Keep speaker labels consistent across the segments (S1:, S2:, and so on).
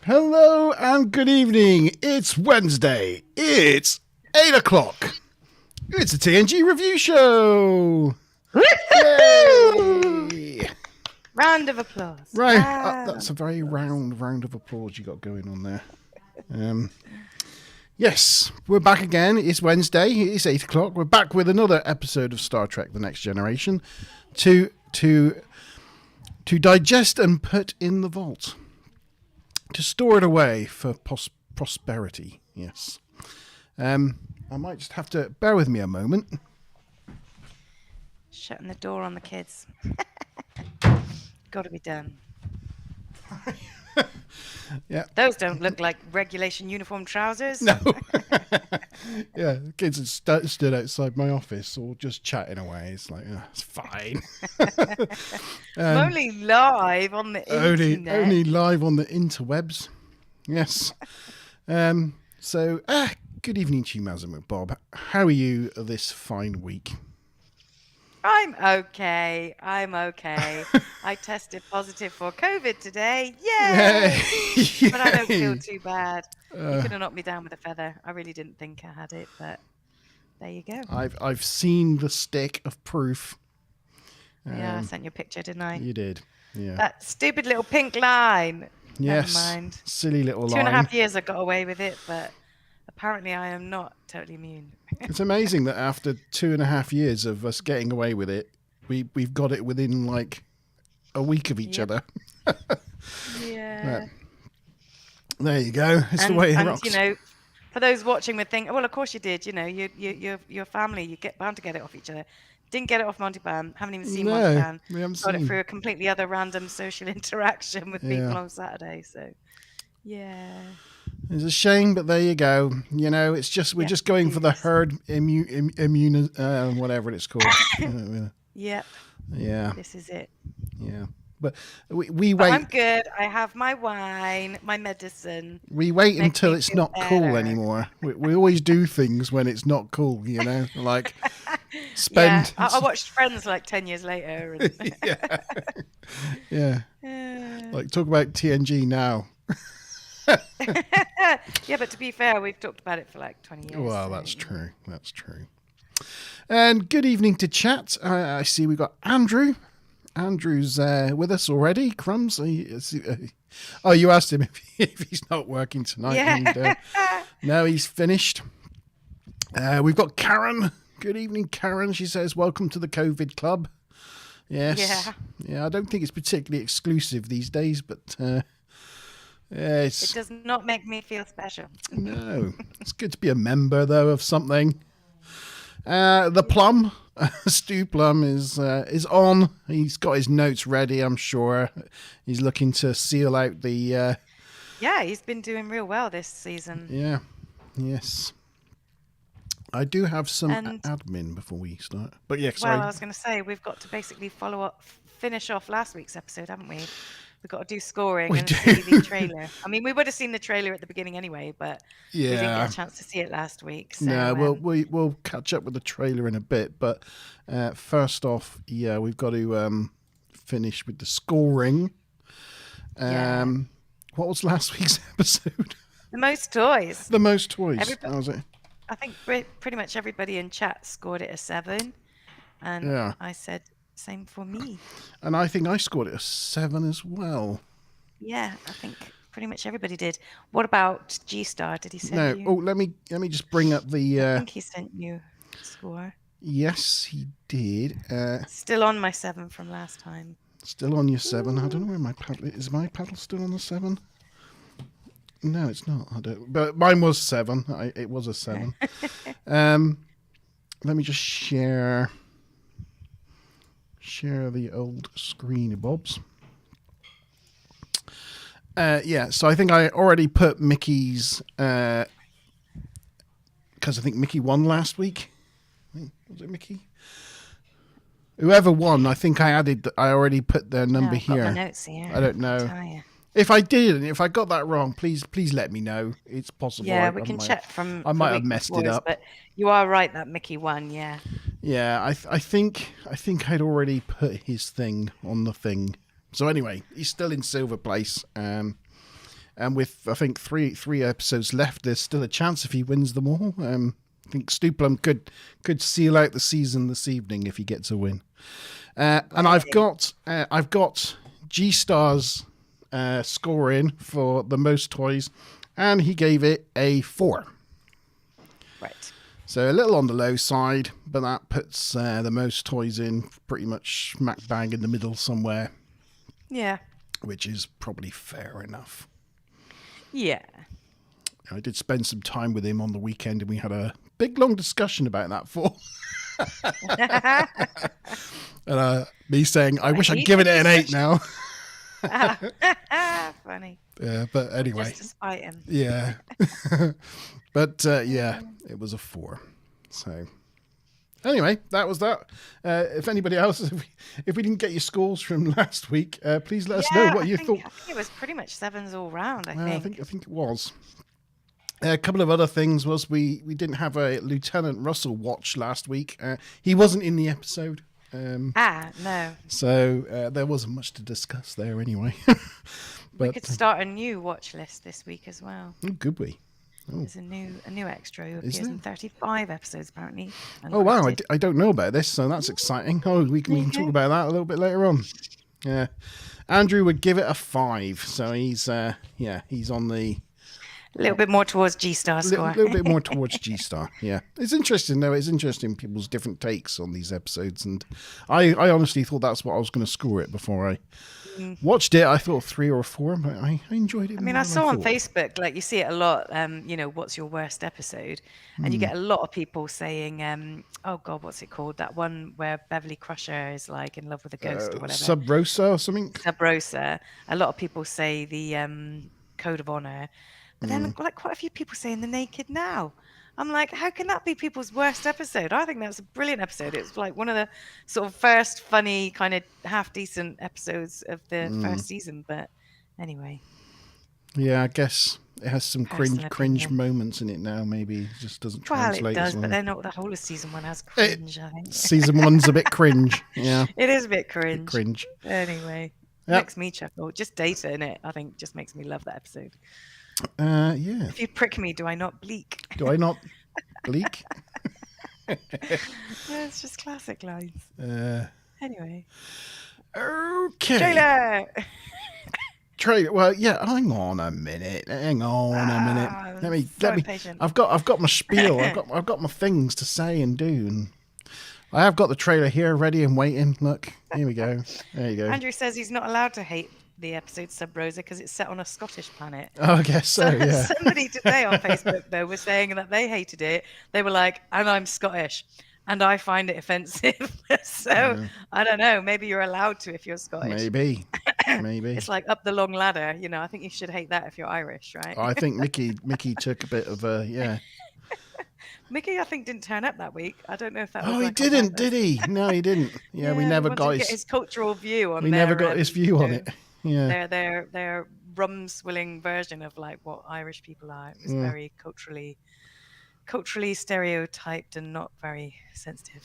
S1: Hello and good evening. It's Wednesday. It's 8 o'clock. It's a TNG review show. Yay!
S2: Round of applause.
S1: Right, that's a very round of applause you got going on there. Yes, we're back again. It's Wednesday. It's 8 o'clock. We're back with another episode of Star Trek: The Next Generation to digest and put in the vault. To store it away for prosperity, yes. I might just have to bear with me a moment.
S2: Shutting the door on the kids. Got to be done.
S1: Yeah.
S2: Those don't look like regulation uniform trousers.
S1: No. Yeah, the kids had stood outside my office or just chatting away. It's like, it's fine.
S2: I'm only live on the internet.
S1: Only live on the interwebs. Yes. So, good evening to you, Mazam and Bob. How are you this fine week?
S2: I'm okay. I tested positive for COVID today. Yay! But I don't feel too bad. You could have knocked me down with a feather. I really didn't think I had it, but there you go.
S1: I've seen the stick of proof.
S2: Yeah, I sent you a picture, didn't I?
S1: You did. Yeah.
S2: That stupid little pink line.
S1: Yes.
S2: Never mind.
S1: Silly little line.
S2: 2.5 years I got away with it, but apparently I am not totally immune.
S1: It's amazing that after 2.5 years of us getting away with it, we've got it within like a week of each other.
S2: Yeah.
S1: There you go. It's the way it rocks.
S2: You know, for those watching would think, well, of course you did. You know, your family, you get bound to get it off each other. Didn't get it off Monty Python. Haven't even seen Monty Python.
S1: We haven't
S2: got
S1: seen.
S2: it through a completely other random social interaction with people on Saturday. So, yeah.
S1: It's a shame, but there you go. You know, it's just we're just going for the herd immune whatever it's called.
S2: Yep.
S1: Yeah.
S2: This is it.
S1: Yeah. But we wait.
S2: I'm good. I have my wine, my medicine.
S1: We wait until it's not cool anymore. We always do things when it's not cool, you know, like spend.
S2: Yeah, I watched Friends like 10 years later. And
S1: yeah. Like talk about TNG now.
S2: Yeah, but to be fair, we've talked about it for like 20 years.
S1: Well, so, that's true. That's true. And good evening to chat. I see we got Andrew. Andrew's with us already. Crumbs. Oh, you asked him if he's not working tonight.
S2: Yeah.
S1: And, no, he's finished. We've got Karen. Good evening, Karen. She says, welcome to the COVID club. Yes. Yeah, I don't think it's particularly exclusive these days, but it
S2: does not make me feel special.
S1: No. It's good to be a member, though, of something. The Plum, Stu Plum, is on. He's got his notes ready, I'm sure. He's looking to seal out the...
S2: Yeah, he's been doing real well this season.
S1: Yeah, yes. I do have some admin before we start. But yeah, sorry.
S2: Well, I was going to say, we've got to basically finish off last week's episode, haven't we? We've got to do scoring and see the trailer. I mean, we would have seen the trailer at the beginning anyway, but we didn't get a chance to see it last week. So,
S1: no, we'll catch up with the trailer in a bit. But first off, we've got to finish with the scoring. What was last week's episode?
S2: The most toys.
S1: The most toys. How was it?
S2: I think pretty much everybody in chat scored it a 7. And I said... Same for me. And
S1: I think I scored it a 7 as well.
S2: Yeah, I think pretty much everybody did. What about G-Star? Did he send you?
S1: Oh, let me just bring up the...
S2: I think he sent you a score.
S1: Yes, he did.
S2: Still on my 7 from last time.
S1: Still on your 7. I don't know where my paddle is. Is my paddle still on the 7? No, it's not. I don't. But mine was 7. It was a 7. Let me just share the old screen, Bobs. So I think I already put Mickey's because I think Mickey won last week. Was it Mickey? Whoever won, I think I already put their number here.
S2: Got my notes here.
S1: I don't know. If I did, and if I got that wrong, please let me know. It's possible.
S2: Yeah, we can check from.
S1: I might have messed it up.
S2: But you are right that Mickey won. Yeah.
S1: Yeah, I think I'd already put his thing on the thing. So anyway, he's still in silver place. And with, I think, three episodes left, there's still a chance if he wins them all. I think Stuplum could seal out the season this evening if he gets a win. And I've got G-Star's score in for the most toys, and he gave it a 4.
S2: Right.
S1: So a little on the low side, but that puts the most toys in pretty much smack bang in the middle somewhere.
S2: Yeah.
S1: Which is probably fair enough.
S2: Yeah.
S1: I did spend some time with him on the weekend, and we had a big, long discussion about that 4. And me saying, I wish I'd given it an 8 now.
S2: Funny.
S1: Yeah, but anyway.
S2: Just to spite him.
S1: Yeah. But yeah, it was a 4. So anyway, that was that. If anybody else, if we didn't get your scores from last week, please let us know what you thought.
S2: I think it was pretty much 7s all round.
S1: I think it was. A couple of other things was we didn't have a Lieutenant Russell watch last week. He wasn't in the episode.
S2: No.
S1: So there wasn't much to discuss there anyway.
S2: But we could start a new watch list this week as well.
S1: Oh, could we? Oh.
S2: There's a new extra who appears in 35 episodes apparently.
S1: Oh wow, I don't know about this, so that's exciting. Oh, we can talk about that a little bit later on. Yeah, Andrew would give it a 5, so he's on the
S2: a little bit more towards G-Star score.
S1: A little bit more towards G-Star, yeah. It's interesting, though. It's interesting people's different takes on these episodes. And I honestly thought that's what I was going to score it before I watched it. I thought 3 or 4, but I enjoyed it.
S2: I mean, I saw on Facebook, like you see it a lot, what's your worst episode? And you get a lot of people saying, oh God, what's it called? That one where Beverly Crusher is like in love with a ghost or whatever.
S1: Sub Rosa or something?
S2: Sub Rosa. A lot of people say the Code of Honor. But then like quite a few people saying The Naked Now. I'm like, how can that be people's worst episode? I think that's a brilliant episode. It was like one of the sort of first funny, kind of half decent episodes of the first season. But anyway.
S1: Yeah, I guess it has some cringe moments in it now. Maybe it just doesn't translate.
S2: Well, it does,
S1: well.
S2: but then the whole of season 1 has cringe, I think.
S1: Season 1's a bit cringe. Yeah.
S2: It is a bit cringe. Anyway. Yep. Makes me chuckle. Just Data in it, I think, just makes me love that episode.
S1: Yeah.
S2: If you prick me, do I not bleak?
S1: Do I not bleak?
S2: Yeah, it's just classic lines. Anyway.
S1: Okay. Trailer. Well, yeah. Hang on a minute. Let me. I've got my spiel. I've got my things to say and do, and I have got the trailer here, ready and waiting. Look, here we go. There you go.
S2: Andrew says he's not allowed to hate the episode Sub Rosa because it's set on a Scottish planet.
S1: Oh, I guess so, yeah.
S2: Somebody today on Facebook, though, was saying that they hated it. They were like, and I'm Scottish, and I find it offensive. So, I don't know. Maybe you're allowed to if you're Scottish.
S1: Maybe. It's
S2: like up the long ladder. You know, I think you should hate that if you're Irish, right?
S1: I think Mickey took a bit of a, yeah.
S2: Mickey, I think, didn't turn up that week. I don't know if that was.
S1: Oh, he didn't, did he? No, he didn't. Yeah, we never got
S2: his cultural view on.
S1: We never got his view on it. Yeah.
S2: Their rum-swilling version of like what Irish people are. It was very culturally stereotyped and not very sensitive.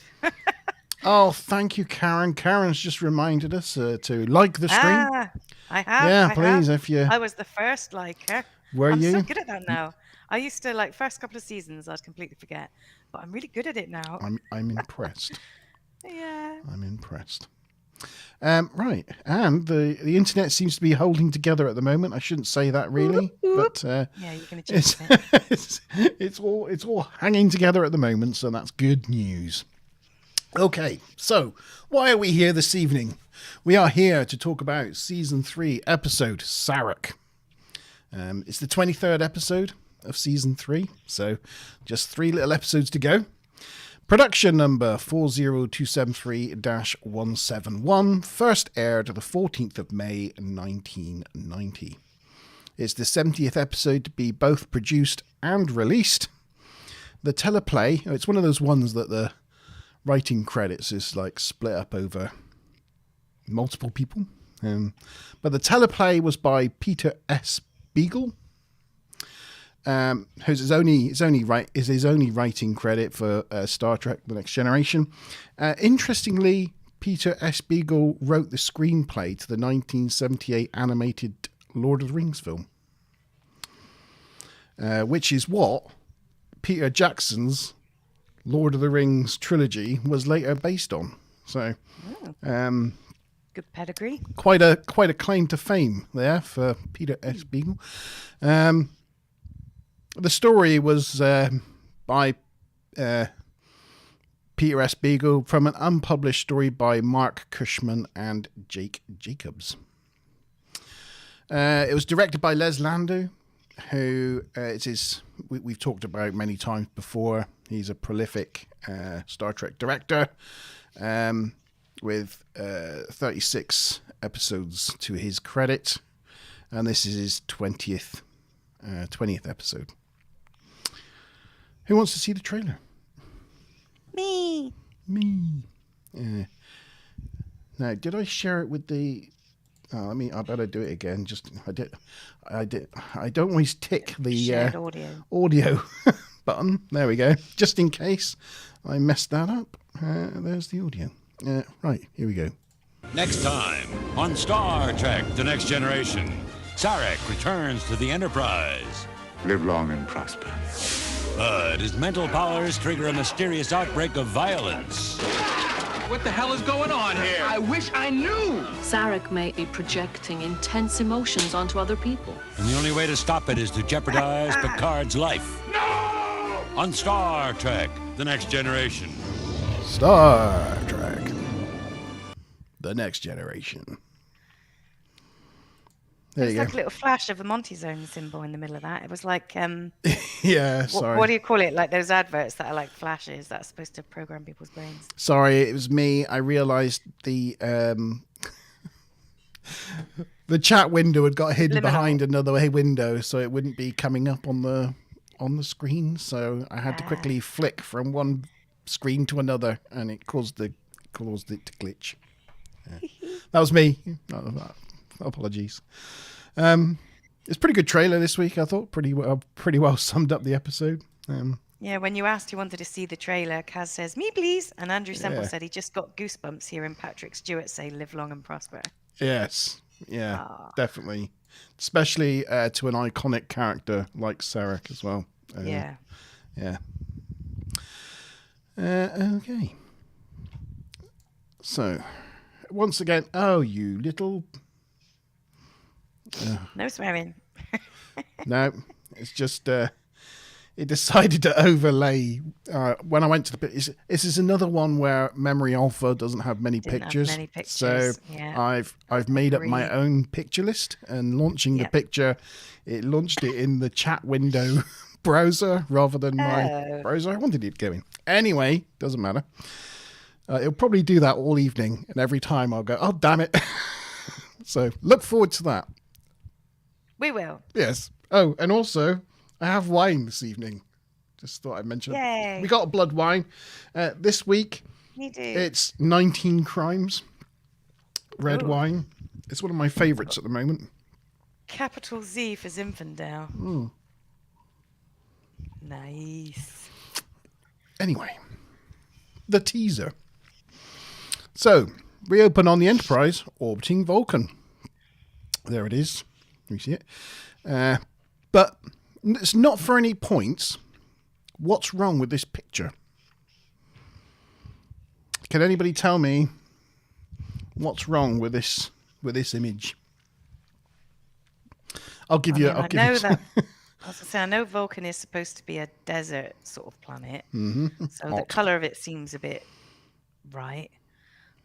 S1: Oh, thank you, Karen. Karen's just reminded us to like the stream.
S2: I have.
S1: Yeah, please, if you.
S2: I was the first liker.
S1: Were you?
S2: I'm so good at that now. I used to, like, first couple of seasons, I'd completely forget. But I'm really good at it now.
S1: I'm impressed.
S2: Yeah.
S1: I'm impressed. Right. And the internet seems to be holding together at the moment. I shouldn't say that really, but
S2: yeah, you're going to jinx it.
S1: it's all hanging together at the moment, so that's good news. Okay, so why are we here this evening? We are here to talk about season 3, episode Sarek. It's the 23rd episode of season 3, so just 3 little episodes to go. Production number 40273-171, first aired the 14th of May 1990. It's the 70th episode to be both produced and released. The teleplay, it's one of those ones that the writing credits is like split up over multiple people. But the teleplay was by Peter S. Beagle. Who's his only writing credit for Star Trek: The Next Generation. Interestingly, Peter S. Beagle wrote the screenplay to the 1978 animated Lord of the Rings film. which is what Peter Jackson's Lord of the Rings trilogy was later based on. So,
S2: good pedigree.
S1: Quite a claim to fame there for Peter S. Beagle. The story was by Peter S. Beagle from an unpublished story by Mark Cushman and Jake Jacobs. It was directed by Les Landau, who we've talked about many times before. He's a prolific Star Trek director with 36 episodes to his credit, and this is his 20th episode. Who wants to see the trailer?
S2: Me.
S1: Now, did I share it with the? I better do it again. I don't always tick the audio button. There we go. Just in case I messed that up. There's the audio. Right, here we go.
S3: Next time on Star Trek: The Next Generation, Sarek returns to the Enterprise.
S4: Live long and prosper.
S3: But his mental powers trigger a mysterious outbreak of violence.
S5: What the hell is going on here? I wish I knew!
S6: Sarek may be projecting intense emotions onto other people.
S3: And the only way to stop it is to jeopardize Picard's life.
S5: No!
S3: On Star Trek: The Next Generation.
S1: Star Trek: The Next Generation. There you go.
S2: Like a little flash of a Monty Zone symbol in the middle of that. It was like,
S1: yeah, sorry.
S2: What do you call it? Like those adverts that are like flashes that are supposed to program people's brains.
S1: Sorry, it was me. I realised the the chat window had got hidden behind another window, so it wouldn't be coming up on the screen. So I had to quickly flick from one screen to another, and it caused it to glitch. Yeah. That was me. Apologies. It's a pretty good trailer this week, I thought. Pretty well summed up the episode.
S2: Yeah, when you asked who wanted to see the trailer, Kaz says, "Me, please." And Andrew Semple said he just got goosebumps hearing Patrick Stewart say, "Live long and prosper."
S1: Yes. Yeah, definitely. Especially to an iconic character like Sarek as well.
S2: Yeah.
S1: Okay. So, once again, you little...
S2: No swearing.
S1: No, it's just it decided to overlay when I went to the. This is another one where Memory Alpha doesn't have many pictures. So yeah. I've made up my own picture list, and launching the picture, it launched it in the chat window browser rather than my browser. I wanted it going. Anyway, doesn't matter. It'll probably do that all evening, and every time I'll go, "Oh, damn it." So look forward to that.
S2: We will.
S1: Yes. Oh, and also, I have wine this evening. Just thought I'd mention it.
S2: Yay.
S1: We got a blood wine. This week,
S2: Me too.
S1: It's 19 Crimes red wine. It's one of my favourites at the moment.
S2: Capital Z for Zinfandel. Nice.
S1: Anyway, the teaser. So, we open on the Enterprise orbiting Vulcan. There it is. You see it. But it's not for any points. What's wrong with this picture? Can anybody tell me what's wrong with this image? I'll give you. I
S2: know Vulcan is supposed to be a desert sort of planet.
S1: Mm-hmm.
S2: So the colour of it seems a bit right,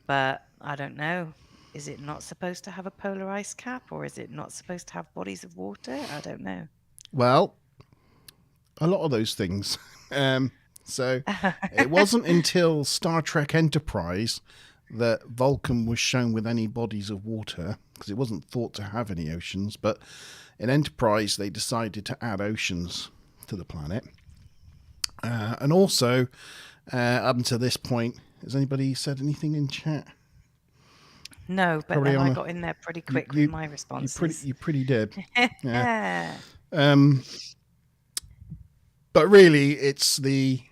S2: but I don't know. Is it not supposed to have a polar ice cap, or is it not supposed to have bodies of water? I don't know.
S1: Well, a lot of those things. So it wasn't until Star Trek Enterprise that Vulcan was shown with any bodies of water, because it wasn't thought to have any oceans. But in Enterprise, they decided to add oceans to the planet. And also, up until this point, has anybody said anything in chat?
S2: No, but probably then I got in there pretty quick with my responses.
S1: You pretty did. Yeah. But really, it's the...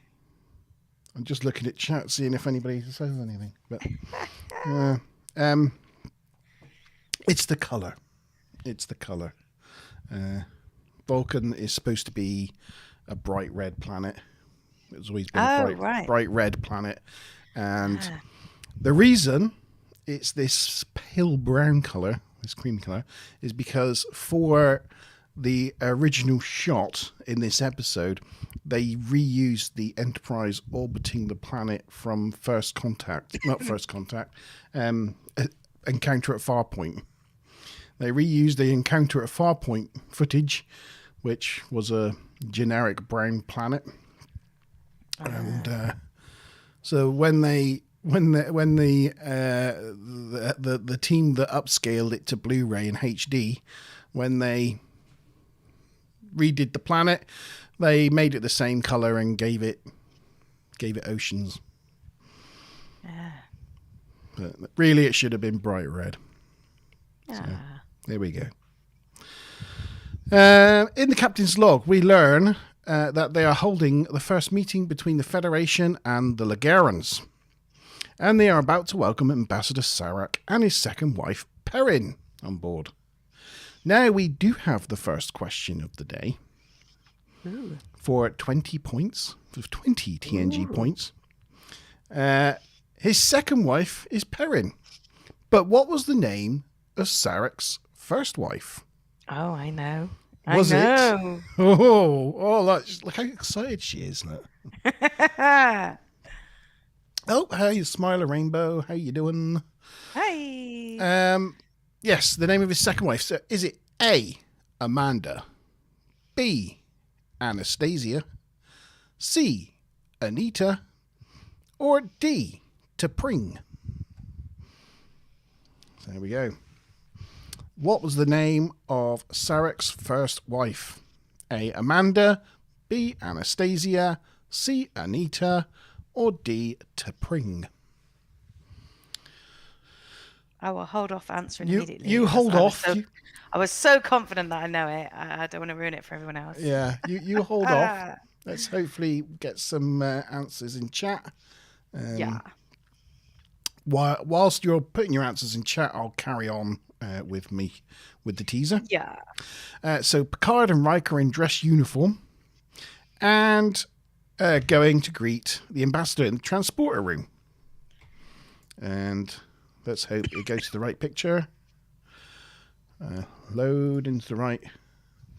S1: I'm just looking at chat, seeing if anybody says anything. But it's the colour. It's the colour. Vulcan is supposed to be a bright red planet. It's always been a bright red planet. And the reason it's this pale brown colour, this cream colour, is because for the original shot in this episode, they reused the Enterprise orbiting the planet from Encounter at Farpoint. They reused the Encounter at Farpoint footage, which was a generic brown planet. And so when the team that upscaled it to Blu-ray and HD, when they redid the planet, they made it the same color and gave it oceans. But really, it should have been bright red. So, there we go. In the captain's log, we learn that they are holding the first meeting between the Federation and the Lagerans. And they are about to welcome Ambassador Sarek and his second wife, Perrin, on board. Now we do have the first question of the day. Ooh. For 20 points, for 20 TNG points. His second wife is Perrin. But what was the name of Sarek's first wife?
S2: Oh, I know.
S1: Was it? Oh, look how excited she is, isn't it? Oh, hey, Smiler Rainbow. How you doing?
S2: Hey.
S1: Yes, the name of his second wife. So is it A, Amanda, B, Anastasia, C, Anita, or D, T'Pring? So there we go. What was the name of Sarek's first wife? A, Amanda, B, Anastasia, C, Anita, or D, T'Pring?
S2: I will hold off answering immediately.
S1: You hold off.
S2: I was so confident that I know it. I don't want to ruin it for everyone else.
S1: Yeah, you hold off. Let's hopefully get some answers in chat.
S2: Yeah.
S1: Whilst you're putting your answers in chat, I'll carry on with the teaser.
S2: Yeah.
S1: So Picard and Riker in dress uniform and going to greet the ambassador in the transporter room. And let's hope it goes to the right picture. Load into the right.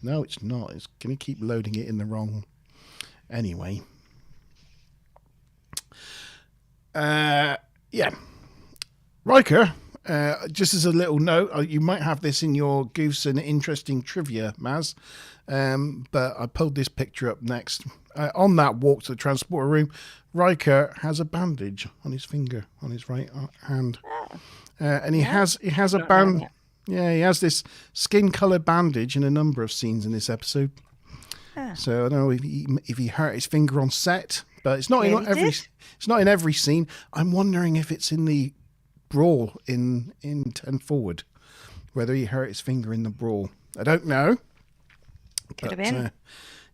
S1: No, it's not. It's going to keep loading it in the wrong. Anyway. Yeah. Riker, just as a little note, you might have this in your goofs and interesting trivia, Maz, but I pulled this picture up next. On that walk to the transporter room, Riker has a bandage on his finger, on his right hand. And he has a band. Yeah, he has this skin-coloured bandage in a number of scenes in this episode. So I don't know if he hurt his finger on set, but it's not in every scene. I'm wondering if it's in the brawl in 10 Forward, whether he hurt his finger in the brawl. I don't know.
S2: Could have been.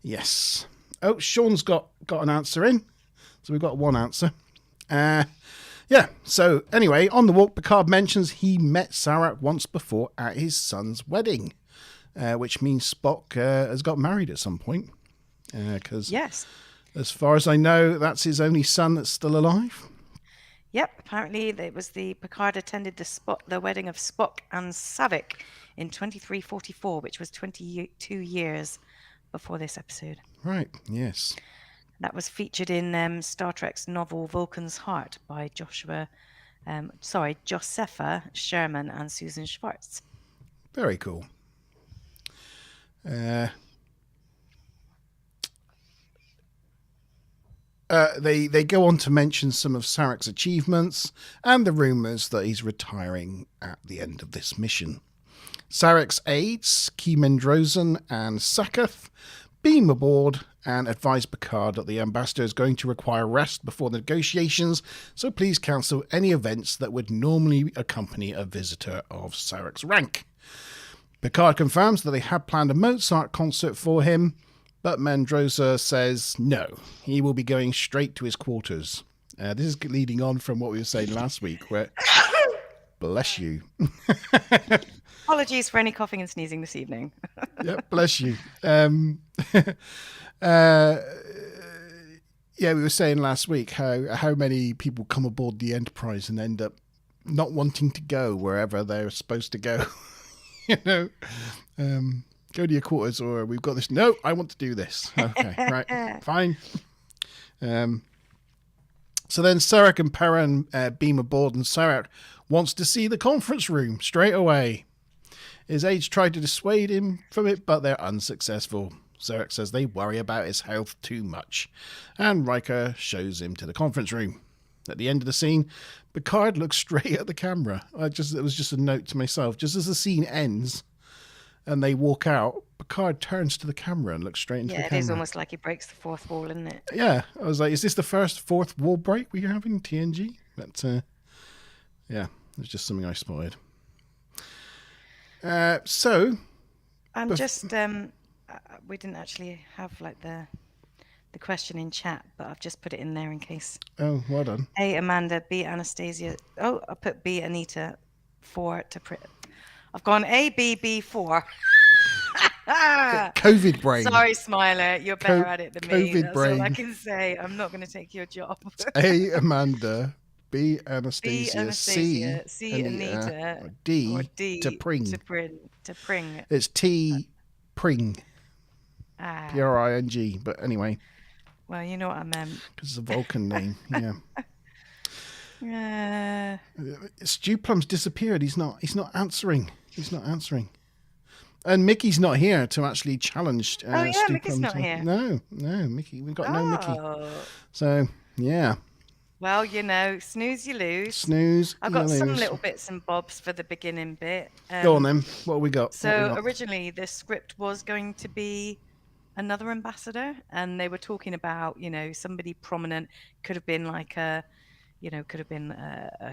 S1: Yes. Oh, Sean's got an answer in, so we've got one answer. Yeah, so anyway, on the walk, Picard mentions he met Sarek once before at his son's wedding, which means Spock has got married at some point. Because
S2: yes,
S1: as far as I know, that's his only son that's still alive.
S2: Yep, apparently it was Picard attended the wedding of Spock and Savick in 2344, which was 22 years before this episode.
S1: Right, yes.
S2: That was featured in Star Trek's novel Vulcan's Heart by Josepha Sherman and Susan Schwartz.
S1: Very cool. They go on to mention some of Sarek's achievements and the rumours that he's retiring at the end of this mission. Sarek's aides, Key Mendrozan and Sakath, beam aboard and advise Picard that the ambassador is going to require rest before the negotiations, so please cancel any events that would normally accompany a visitor of Sarek's rank. Picard confirms that they had planned a Mozart concert for him, but Mendroza says no, he will be going straight to his quarters. This is leading on from what we were saying last week, where... Bless you.
S2: Apologies for any coughing and sneezing this evening.
S1: Yeah, bless you. Yeah, we were saying last week how many people come aboard the Enterprise and end up not wanting to go wherever they're supposed to go. Go to your quarters, or we've got this. No, I want to do this. Okay, right, fine. So then Sarek and Perrin beam aboard, and Sarek wants to see the conference room straight away. His aides try to dissuade him from it, but they're unsuccessful. Sarek says they worry about his health too much, and Riker shows him to the conference room. At the end of the scene, Picard looks straight at the camera. It was just a note to myself. Just as the scene ends and they walk out, Picard turns to the camera and looks straight into the camera.
S2: Yeah, it is almost like he breaks the fourth wall, isn't it?
S1: Yeah, I was like, is this the fourth wall break we have in TNG? But yeah, it's just something I spotted. So,
S2: I'm just we didn't actually have like the question in chat, but I've just put it in there in case.
S1: Oh, well done.
S2: A, Amanda. B, Anastasia. Oh, I put B, Anita. 4 to print. I've gone A, B, B, 4.
S1: COVID brain.
S2: Sorry, Smiler. You're better at it than me.
S1: COVID
S2: That's
S1: brain.
S2: all I can say. I'm not going to take your job.
S1: A, Amanda. B, Anastasia.
S2: B, Anastasia. C,
S1: Anita.
S2: Anita.
S1: Or
S2: D,
S1: to Pring.
S2: To Pring.
S1: It's T, Pring. P-R-I-N-G. But anyway.
S2: Well, you know what I meant.
S1: Because it's a Vulcan name. Yeah.
S2: Yeah.
S1: Stu Plum's disappeared. He's not answering. And Mickey's not here to actually challenge Stu
S2: Mickey's
S1: Plum.
S2: not here.
S1: No, Mickey. We've got no Mickey. So, yeah.
S2: Well, snooze you lose.
S1: Snooze
S2: I've got
S1: you
S2: some
S1: lose.
S2: little bits and bobs for the beginning bit.
S1: Go on then. What have we got?
S2: So originally the script was going to be another ambassador, and they were talking about, somebody prominent. Could have been like a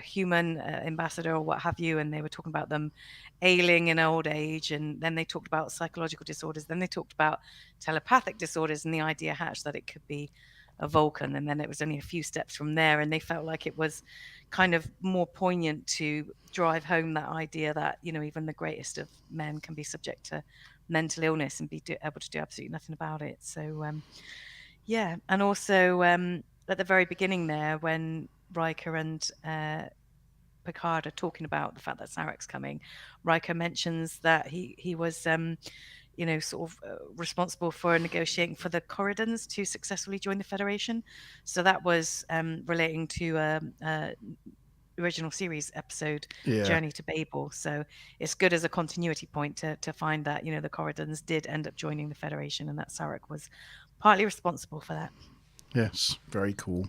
S2: human ambassador or what have you, and they were talking about them ailing in old age, and then they talked about psychological disorders, then they talked about telepathic disorders, and the idea hatched that it could be a Vulcan, and then it was only a few steps from there, and they felt like it was kind of more poignant to drive home that idea that even the greatest of men can be subject to mental illness and be able to do absolutely nothing about it. So and also at the very beginning there, when Riker and Picard are talking about the fact that Sarek's coming, Riker mentions that he was responsible for negotiating for the Corridans to successfully join the Federation. So that was relating to original series episode, Journey to Babel. So it's good as a continuity point to find that the Corridans did end up joining the Federation, and that Sarek was partly responsible for that.
S1: Yes, very cool.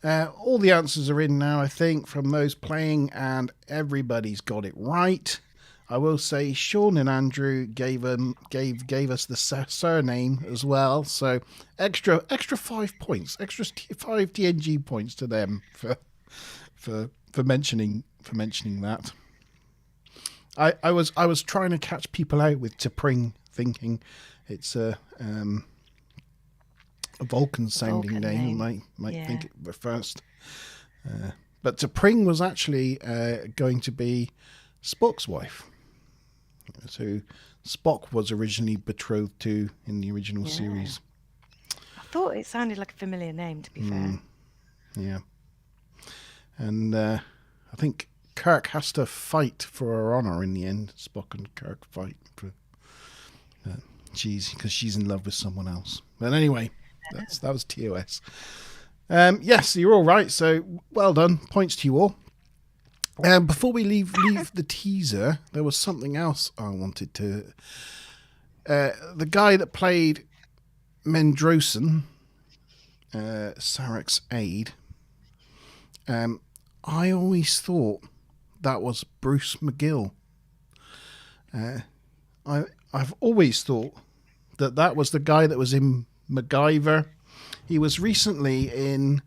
S1: All the answers are in now, I think, from those playing, and everybody's got it right. I will say Sean and Andrew gave us the surname as well, so extra 5 points, extra 5 TNG points to them for mentioning that. I was trying to catch people out with T'Pring, thinking it's a Vulcan sounding name. You might think it at first, but T'Pring was actually going to be Spock's wife, who Spock was originally betrothed to in the original series.
S2: I thought it sounded like a familiar name, to be fair.
S1: Yeah. And I think Kirk has to fight for her honor in the end. Spock and Kirk fight for because she's in love with someone else. But anyway, that was TOS. Yes, you're all right. So well done. Points to you all. Before we leave the teaser, there was something else I wanted to. The guy that played Mendrosen, Sarek's aide. I always thought that was Bruce McGill. I've always thought that was the guy that was in MacGyver. He was recently in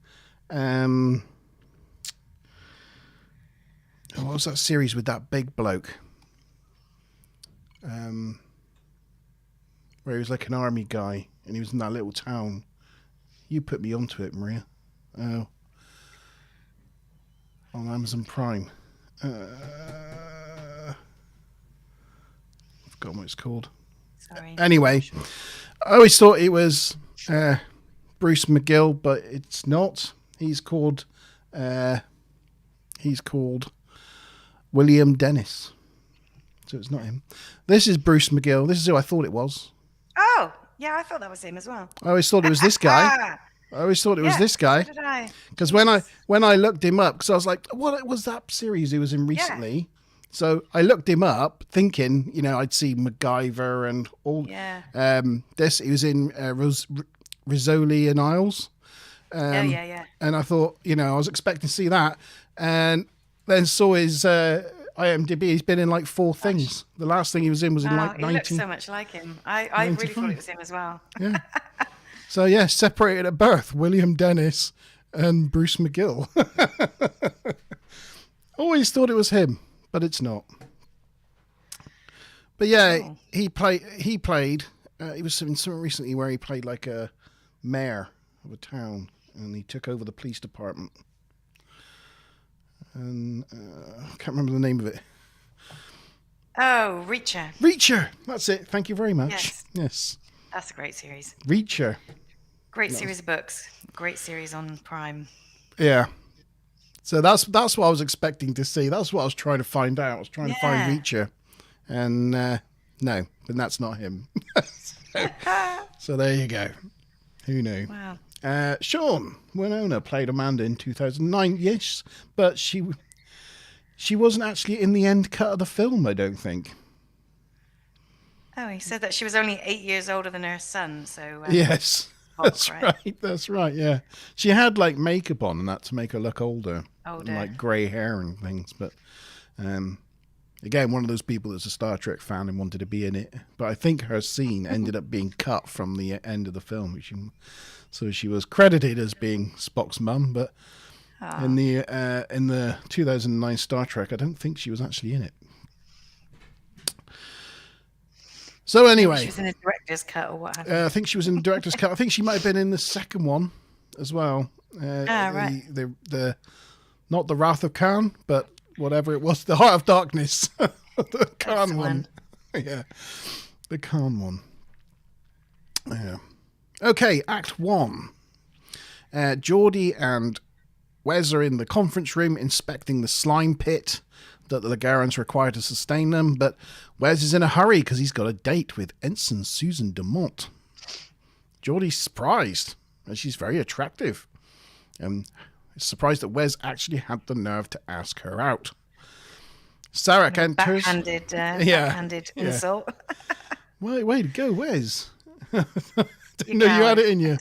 S1: what was that series with that big bloke? Where he was like an army guy and he was in that little town. You put me onto it, Maria. Oh. On Amazon Prime. forgotten what it's called.
S2: Sorry.
S1: Anyway, I always thought it was Bruce McGill, but it's not. He's called William Dennis. So it's not him. This is Bruce McGill. This is who I thought it was.
S2: Oh, yeah, I thought that was him as well.
S1: I always thought it was this guy. So did I. Because when I looked him up, because I was like, what was that series he was in recently? Yeah. So I looked him up, thinking, I'd see MacGyver and all.
S2: Yeah.
S1: He was in Rizzoli and Isles.
S2: Yeah.
S1: And I thought, I was expecting to see that, and then saw his IMDb. He's been in like 4 things. The last thing he was in was in like 19.
S2: He looks so much like him. I really thought it was him as well.
S1: Yeah. So yeah, separated at birth, William Dennis and Bruce McGill. Always thought it was him, but it's not. But yeah, he was in something recently where he played like a mayor of a town, and he took over the police department. And I can't remember the name of it.
S2: Oh, Reacher.
S1: Reacher, that's it. Thank you very much. Yes.
S2: That's a great series.
S1: Reacher.
S2: Great series of books. Great series on Prime.
S1: Yeah. So that's what I was expecting to see. That's what I was trying to find out. I was trying to find Reacher. And no, then that's not him. So there you go. Who knew?
S2: Wow.
S1: Sean Winona played Amanda in 2009. Yes, but she wasn't actually in the end cut of the film, I don't think.
S2: Oh, he said that she was only 8 years older than her son. So
S1: yes. That's right. Yeah, she had like makeup on and that to make her look older, and, like grey hair and things. But again, one of those people that's a Star Trek fan and wanted to be in it. But I think her scene ended up being cut from the end of the film, so she was credited as being Spock's mum. But in the 2009 Star Trek, I don't think she was actually in it. So anyway,
S2: she was in the director's cut or what happened?
S1: I think she was in the director's cut. I think she might have been in the second one as well.
S2: Right.
S1: The not the Wrath of Khan, but whatever it was, the Heart of Darkness, the Khan one. Yeah, the Khan one. Yeah. Okay, Act 1. Geordie and Wes are in the conference room inspecting the slime pit that the Lagarans require to sustain them, but Wes is in a hurry because he's got a date with Ensign Susan Dumont. Geordie's surprised, and she's very attractive. Surprised that Wes actually had the nerve to ask her out. Sarek enters.
S2: Backhanded insult.
S1: Way to go, Wes. Didn't know you had it in you.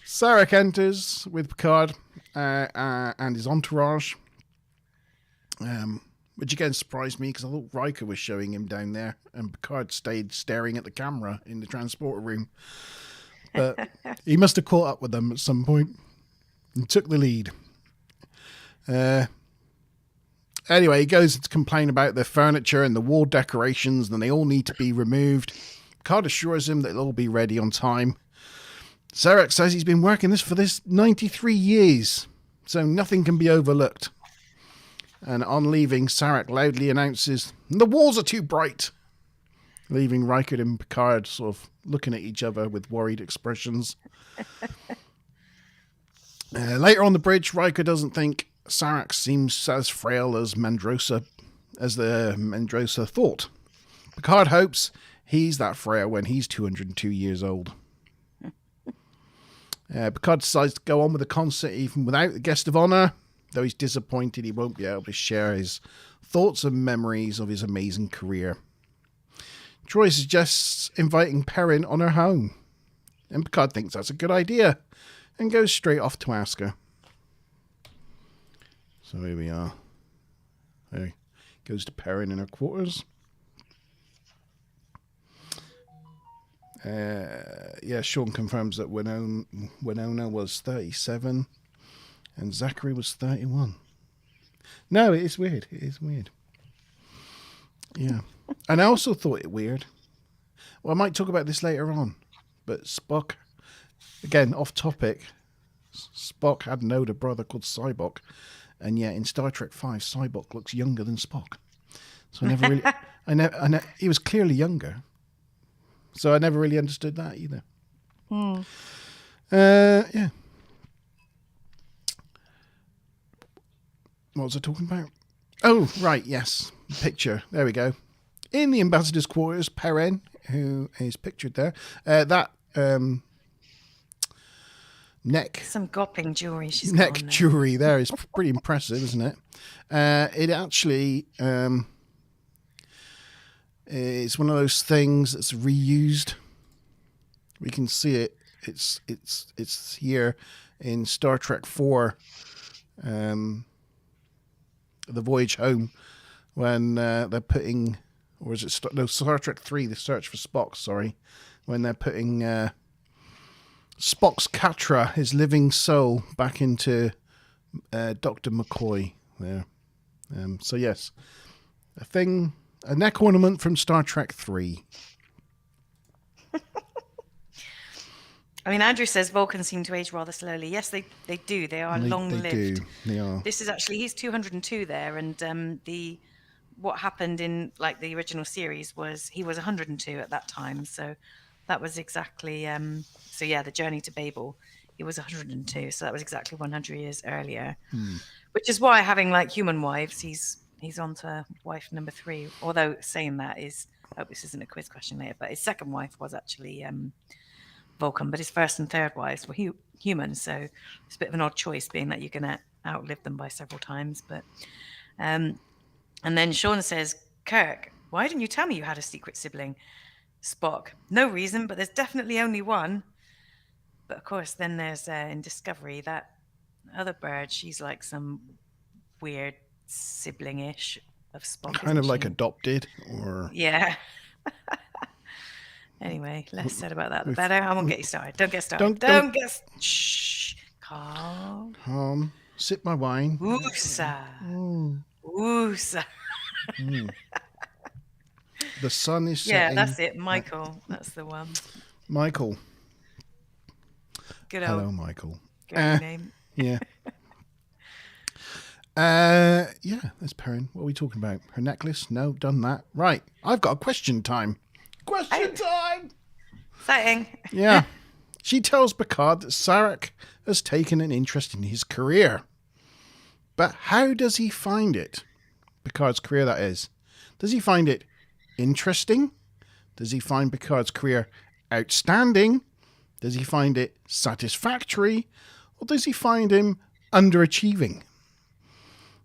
S1: Sarek enters with Picard and his entourage. Which again surprised me because I thought Riker was showing him down there and Picard stayed staring at the camera in the transporter room. But he must have caught up with them at some point and took the lead. Anyway, he goes to complain about the furniture and the wall decorations and they all need to be removed. Picard assures him that they'll all be ready on time. Sarek says he's been working for this 93 years, so nothing can be overlooked. And on leaving, Sarek loudly announces, "The walls are too bright," leaving Riker and Picard sort of looking at each other with worried expressions. Later on the bridge, Riker doesn't think Sarek seems as frail as the Mendrosa thought. Picard hopes he's that frail when he's 202 years old. Picard decides to go on with the concert even without the guest of honor. Though he's disappointed he won't be able to share his thoughts and memories of his amazing career. Troy suggests inviting Perrin on her home, and Picard thinks that's a good idea, and goes straight off to ask her. So here we are. There he goes to Perrin in her quarters. Sean confirms that Winona was 37. And Zachary was 31. No, it is weird. It is weird. Yeah. And I also thought it weird. Well, I might talk about this later on. But Spock, again, off topic, Spock had an older brother called Sybok. And yet in Star Trek V, Sybok looks younger than Spock. So I he was clearly younger. So I never really understood that either. Yeah. What was I talking about? Oh, right, yes. Picture. There we go. In the ambassador's quarters, Perrin, who is pictured there, that neck...
S2: Some gopping jewellery she's
S1: neck
S2: got on there.
S1: jewellery there is pretty impressive, isn't it? It actually is one of those things that's reused. We can see it. It's here in Star Trek 4, The Voyage Home, when they're putting, or is it Star Trek 3, The Search for Spock? Sorry, when they're putting Spock's Katra, his living soul, back into Dr. McCoy there. So yes, a neck ornament from Star Trek 3.
S2: I mean, Andrew says Vulcans seem to age rather slowly. Yes, they do. They are long-lived.
S1: They do. They are.
S2: This is actually, he's 202 there, and what happened in like the original series was he was 102 at that time. So that was exactly the journey to Babel. He was 102, so that was exactly 100 years earlier. Which is why, having like human wives, he's on to wife number 3. Although saying that is, I hope this isn't a quiz question later, but his second wife was actually Vulcan, but his first and third wives were human, so it's a bit of an odd choice, being that you're going to outlive them by several times. But and then Sean says, Kirk, why didn't you tell me you had a secret sibling? Spock, no reason, but there's definitely only one. But of course, then there's in Discovery, that other bird, she's like some weird sibling-ish of Spock.
S1: Kind of like adopted, or...
S2: Yeah. Anyway, less said about that, the better. I won't get you started. Don't get started. Don't get... Shh. Calm.
S1: Calm. Sip my wine.
S2: Woosa. Woosa.
S1: The sun is setting.
S2: Yeah, that's it. Michael. That's the one.
S1: Michael.
S2: Good old.
S1: Hello, Michael.
S2: Good name.
S1: Yeah. Yeah, that's Perrin. What are we talking about? Her necklace? No, done that. Right. I've got a question time. Question time!
S2: Exciting.
S1: Yeah. She tells Picard that Sarek has taken an interest in his career. But how does he find it? Picard's career, that is. Does he find it interesting? Does he find Picard's career outstanding? Does he find it satisfactory? Or does he find him underachieving?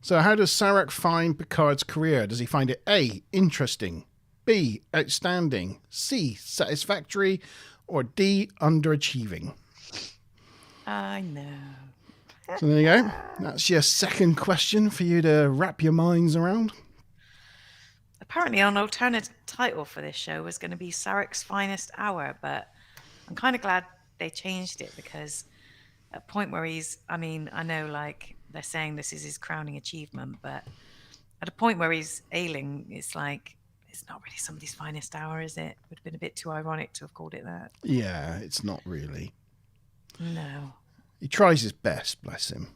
S1: So how does Sarek find Picard's career? Does he find it A, interesting, B, outstanding, C, satisfactory, or D, underachieving?
S2: I know.
S1: So there you go. That's your second question for you to wrap your minds around.
S2: Apparently an alternate title for this show was going to be Sarek's Finest Hour, but I'm kind of glad they changed it, because at a point where I know like they're saying this is his crowning achievement, but at a point where he's ailing, it's like, it's not really somebody's finest hour, is it? It would have been a bit too ironic to have called it that.
S1: Yeah, it's not really.
S2: No.
S1: He tries his best, bless him.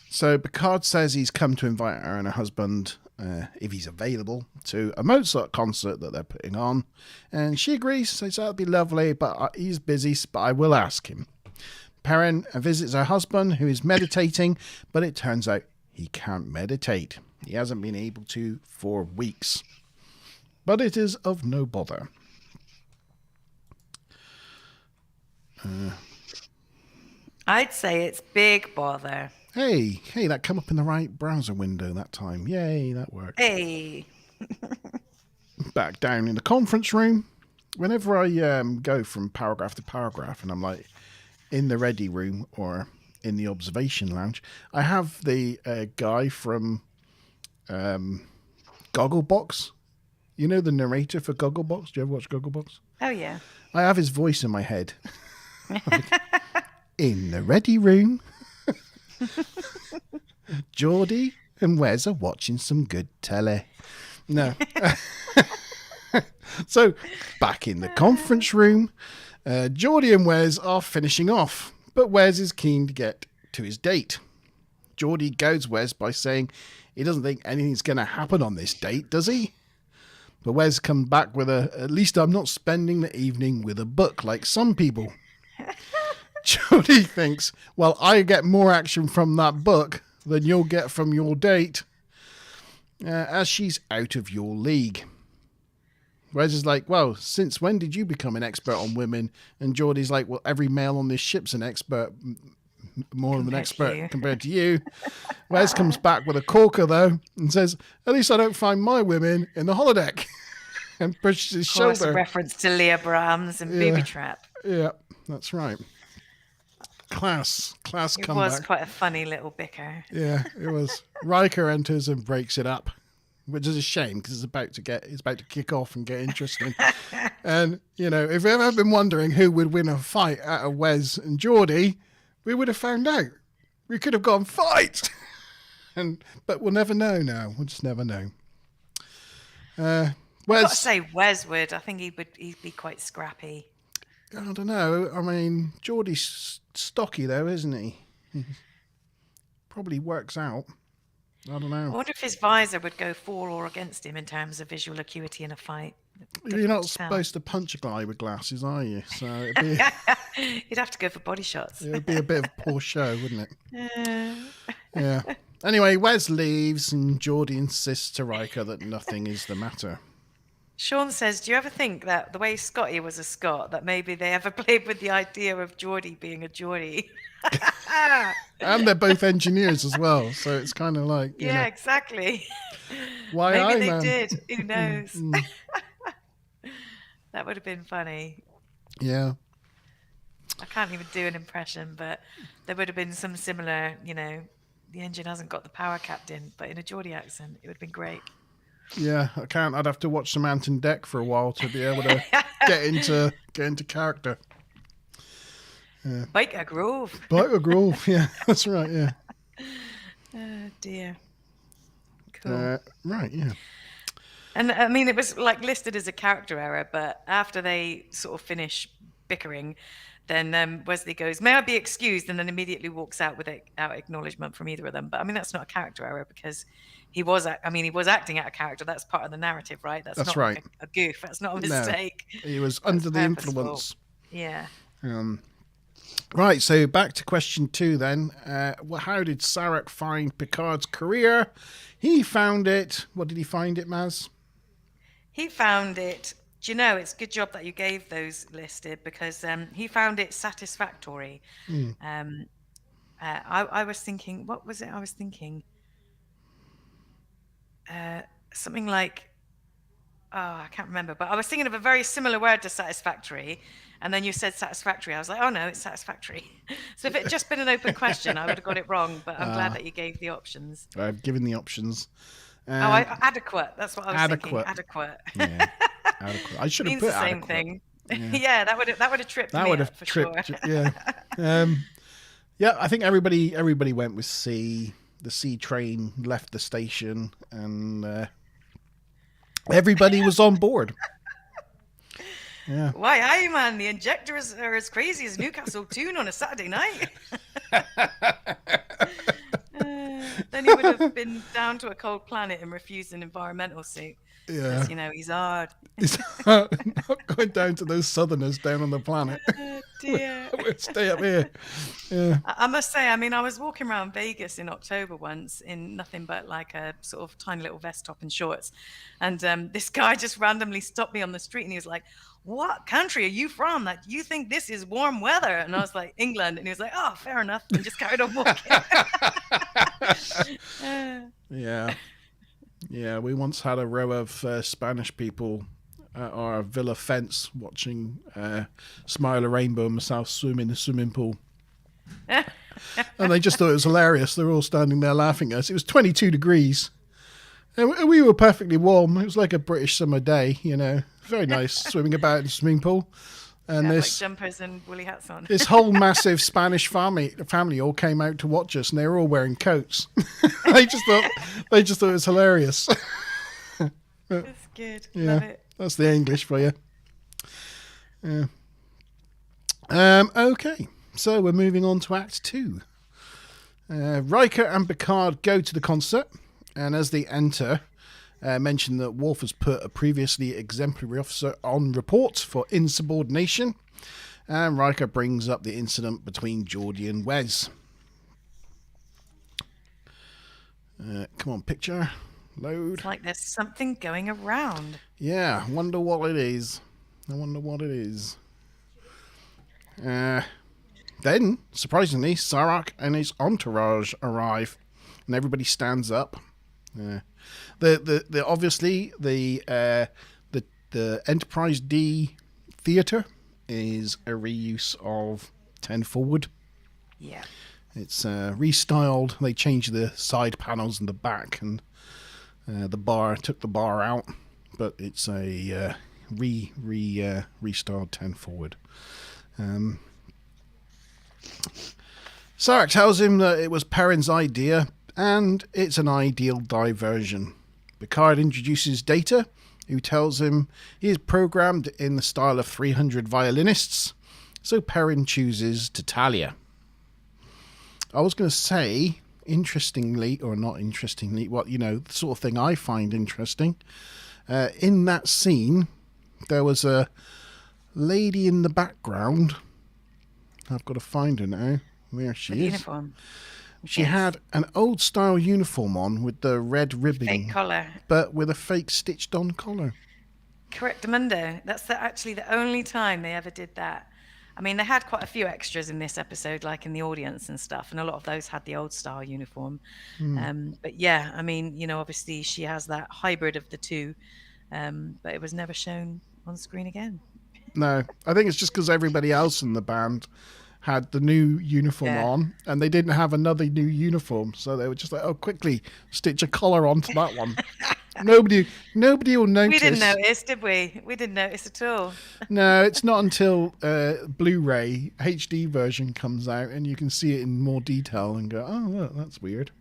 S1: So Picard says he's come to invite her and her husband, if he's available, to a Mozart concert that they're putting on. And she agrees, says that'd be lovely, but he's busy, but I will ask him. Perrin visits her husband, who is meditating, but it turns out he can't meditate. He hasn't been able to for weeks. But it is of no bother.
S2: I'd say it's big bother.
S1: Hey, that came up in the right browser window that time. Yay, that worked.
S2: Hey.
S1: Back down in the conference room. Whenever I go from paragraph to paragraph and I'm like in the ready room or in the observation lounge, I have the guy from Gogglebox. You know the narrator for Gogglebox? Do you ever watch Gogglebox?
S2: Oh, yeah.
S1: I have his voice in my head. Like, in the ready room, Geordie and Wes are watching some good telly. No. So, back in the conference room, Geordie and Wes are finishing off, but Wes is keen to get to his date. Geordie goads Wes by saying he doesn't think anything's going to happen on this date, does he? But Wes comes back with at least I'm not spending the evening with a book like some people. Geordie thinks, well, I get more action from that book than you'll get from your date, as she's out of your league. Wes is like, well, since when did you become an expert on women? And Geordie's like, well, every male on this ship's an expert, more of an expert compared to you. Wes comes back with a corker, though, and says, at least I don't find my women in the holodeck. And pushes his shoulder.
S2: A reference to Leah Brahms and Booby Trap.
S1: Yeah, that's right. Class
S2: It
S1: comeback.
S2: was quite a funny little bicker.
S1: Yeah, it was. Riker enters and breaks it up, which is a shame because it's about to kick off and get interesting. And if we've ever been wondering who would win a fight out of Wes and Geordie, we would have found out. We could have gone fight, but we'll never know now. We'll just never know.
S2: I've got to say, Wes would. I think he'd be quite scrappy.
S1: I don't know. I mean, Geordie's stocky though, isn't he? Probably works out. I don't know.
S2: I wonder if his visor would go for or against him in terms of visual acuity in a fight.
S1: You're not supposed to punch a guy with glasses, are you? So it'd be,
S2: you'd have to go for body shots.
S1: It'd be a bit of a poor show, wouldn't it? Yeah. Anyway, Wes leaves and Geordie insists to Riker that nothing is the matter.
S2: Sean says, do you ever think that the way Scotty was a Scot, that maybe they ever played with the idea of Geordie being a Geordie?
S1: And they're both engineers as well, so it's kind of like...
S2: Yeah, exactly.
S1: Why
S2: maybe they did. Who knows? That would have been funny.
S1: Yeah.
S2: I can't even do an impression, but there would have been some similar, the engine hasn't got the power captain, but in a Geordie accent, it would have been great.
S1: Yeah, I can't. I'd have to watch some Ant and Dec for a while to be able to get into character. Yeah.
S2: Biker Grove.
S1: Biker Grove, yeah, that's right, yeah.
S2: Oh, dear. Cool.
S1: Right, yeah.
S2: And I mean, it was like listed as a character error, but after they sort of finish bickering, then Wesley goes, may I be excused? And then immediately walks out without acknowledgement from either of them. But I mean, that's not a character error because he was acting out a character. That's part of the narrative, right? That's not
S1: right.
S2: Like a goof. That's not a mistake.
S1: No, he was under the influence.
S2: Yeah.
S1: Right, so back to question 2 then. How did Sarek find Picard's career? He found it. What did he find it, Maz? He
S2: found it. Do you know, it's a good job that you gave those listed because he found it satisfactory. I was thinking, what was it I was thinking? Something like, I can't remember, but I was thinking of a very similar word to satisfactory. And then you said satisfactory. I was like, oh no, it's satisfactory. So if it had just been an open question, I would have got it wrong. But I'm glad that you gave the options.
S1: I've given the options.
S2: Adequate. That's what I was thinking. Adequate.
S1: Yeah, adequate. I should have put
S2: the same
S1: adequate.
S2: Thing. Yeah, that would have tripped me up for sure.
S1: Yeah. Yeah, I think everybody went with C. The C train left the station, and everybody was on board. Yeah.
S2: Why, aye, man, the injectors are as crazy as Newcastle Toon on a Saturday night. Then he would have been down to a cold planet and refused an environmental suit.
S1: Yeah.
S2: He's hard.
S1: He's not going down to those southerners down on the planet.
S2: Oh, dear.
S1: We'll stay up here. Yeah.
S2: I must say, I mean, I was walking around Vegas in October once in nothing but like a sort of tiny little vest top and shorts. And this guy just randomly stopped me on the street and he was like, what country are you from that you think this is warm weather? And I was like, England. And he was like, oh, fair enough. And just carried on walking.
S1: Yeah. Yeah, we once had a row of Spanish people at our villa fence watching Smile a Rainbow and myself swim in the swimming pool. And they just thought it was hilarious. They were all standing there laughing at us. It was 22 degrees. And we were perfectly warm. It was like a British summer day, Very nice, swimming about in the swimming pool. And
S2: like jumpers and woolly hats on.
S1: This whole massive Spanish family all came out to watch us, and they were all wearing coats. They just thought it was hilarious.
S2: That's good.
S1: Yeah,
S2: love it.
S1: That's the English for you. Yeah. Okay, so we're moving on to Act 2. Riker and Picard go to the concert, and as they enter, mention that Worf has put a previously exemplary officer on report for insubordination, and Riker brings up the incident between Geordi and Wes. Come on, picture. Load.
S2: It's like there's something going around.
S1: Yeah, wonder what it is. I wonder what it is. Then, surprisingly, Sarek and his entourage arrive, and everybody stands up. The obviously the Enterprise D theater is a reuse of 10 Forward.
S2: Yeah.
S1: It's restyled. They changed the side panels in the back, and took the bar out, but it's a restyled 10 Forward. Sarek tells him that it was Perrin's idea, and it's an ideal diversion. Picard introduces Data, who tells him he is programmed in the style of 300 violinists, so Perrin chooses Titalia. I was going to say, interestingly, or not interestingly, the sort of thing I find interesting, in that scene, there was a lady in the background. I've got to find her now. Where she is.
S2: Uniform.
S1: She had an old style uniform on with the red ribbing.
S2: Fake collar.
S1: But with a fake stitched on collar.
S2: Correctamundo. That's actually the only time they ever did that. I mean, they had quite a few extras in this episode, like in the audience and stuff, and a lot of those had the old style uniform. But yeah, I mean, obviously she has that hybrid of the two, but it was never shown on screen again.
S1: No, I think it's just because everybody else in the band had the new uniform on, and they didn't have another new uniform, so they were just like, "Oh, quickly stitch a collar onto that one." Nobody will notice.
S2: We didn't notice, did we? We didn't notice at all.
S1: No, it's not until Blu-ray HD version comes out, and you can see it in more detail and go, "Oh, look, that's weird."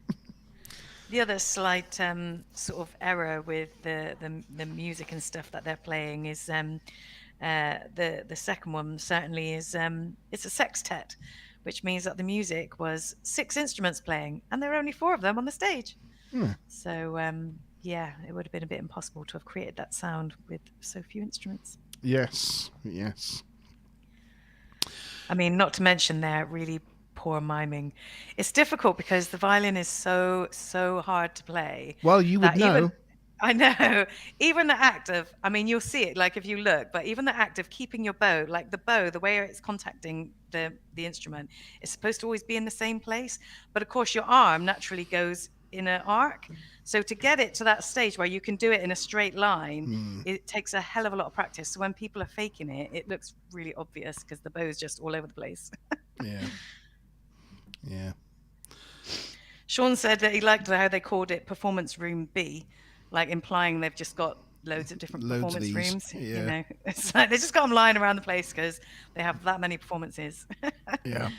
S2: The other slight sort of error with the music and stuff that they're playing is the second one certainly is it's a sextet, which means that the music was 6 instruments playing, and there were only 4 of them on the stage. So yeah, it would have been a bit impossible to have created that sound with so few instruments.
S1: Yes.
S2: I mean, not to mention their really poor miming. It's difficult because the violin is so hard to play.
S1: Well, you would know.
S2: I know. Even the act of, I mean, you'll see it, like if you look, but even the act of keeping your bow, like the bow, the way it's contacting the instrument, is supposed to always be in the same place. But of course, your arm naturally goes in an arc. So to get it to that stage where you can do it in a straight line, it takes a hell of a lot of practice. So when people are faking it, it looks really obvious because the bow is just all over the place.
S1: Yeah.
S2: Sean said that he liked how they called it Performance Room B, like implying they've just got loads of different performance rooms.
S1: Yeah.
S2: It's like they just got them lying around the place because they have that many performances.
S1: Yeah.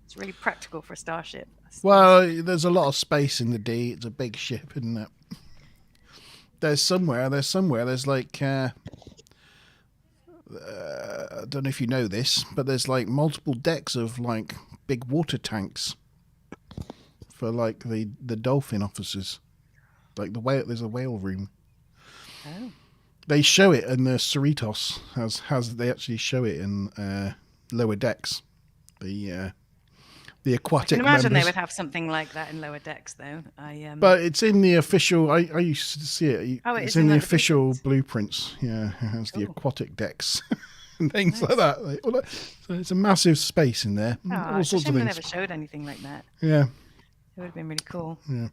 S2: It's really practical for a starship.
S1: Well, there's a lot of space in the D. It's a big ship, isn't it? There's somewhere. There's like, I don't know if you know this, but there's like multiple decks of like big water tanks for like the dolphin officers. Like there's a whale room.
S2: Oh.
S1: They show it in the Cerritos. They actually show it in lower decks. The aquatic.
S2: I can imagine
S1: members.
S2: they would have something like that in lower decks, though.
S1: But it's in the official. I used to see it. It's in the official blueprints. Yeah, it has the aquatic decks and things like that. So it's a massive space in there. All sorts of things.
S2: They never showed anything like that.
S1: Yeah,
S2: it would have been really cool.
S1: Yeah.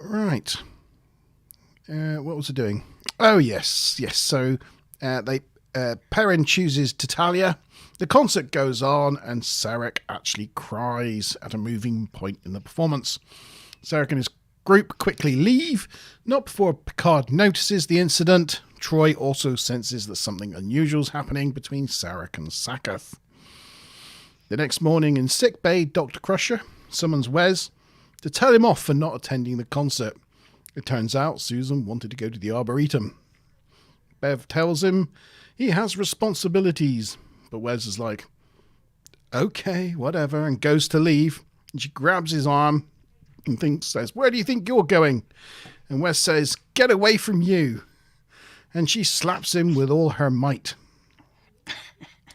S1: Right. What was it doing? Oh yes. So Perrin chooses Titalia. The concert goes on, and Sarek actually cries at a moving point in the performance. Sarek and his group quickly leave, not before Picard notices the incident. Troy also senses that something unusual is happening between Sarek and Sakath. The next morning in sickbay, Dr. Crusher summons Wes to tell him off for not attending the concert. It turns out Susan wanted to go to the Arboretum. Bev tells him he has responsibilities, but Wes is like, okay, whatever, and goes to leave. And she grabs his arm and says, where do you think you're going? And Wes says, get away from you. And she slaps him with all her might.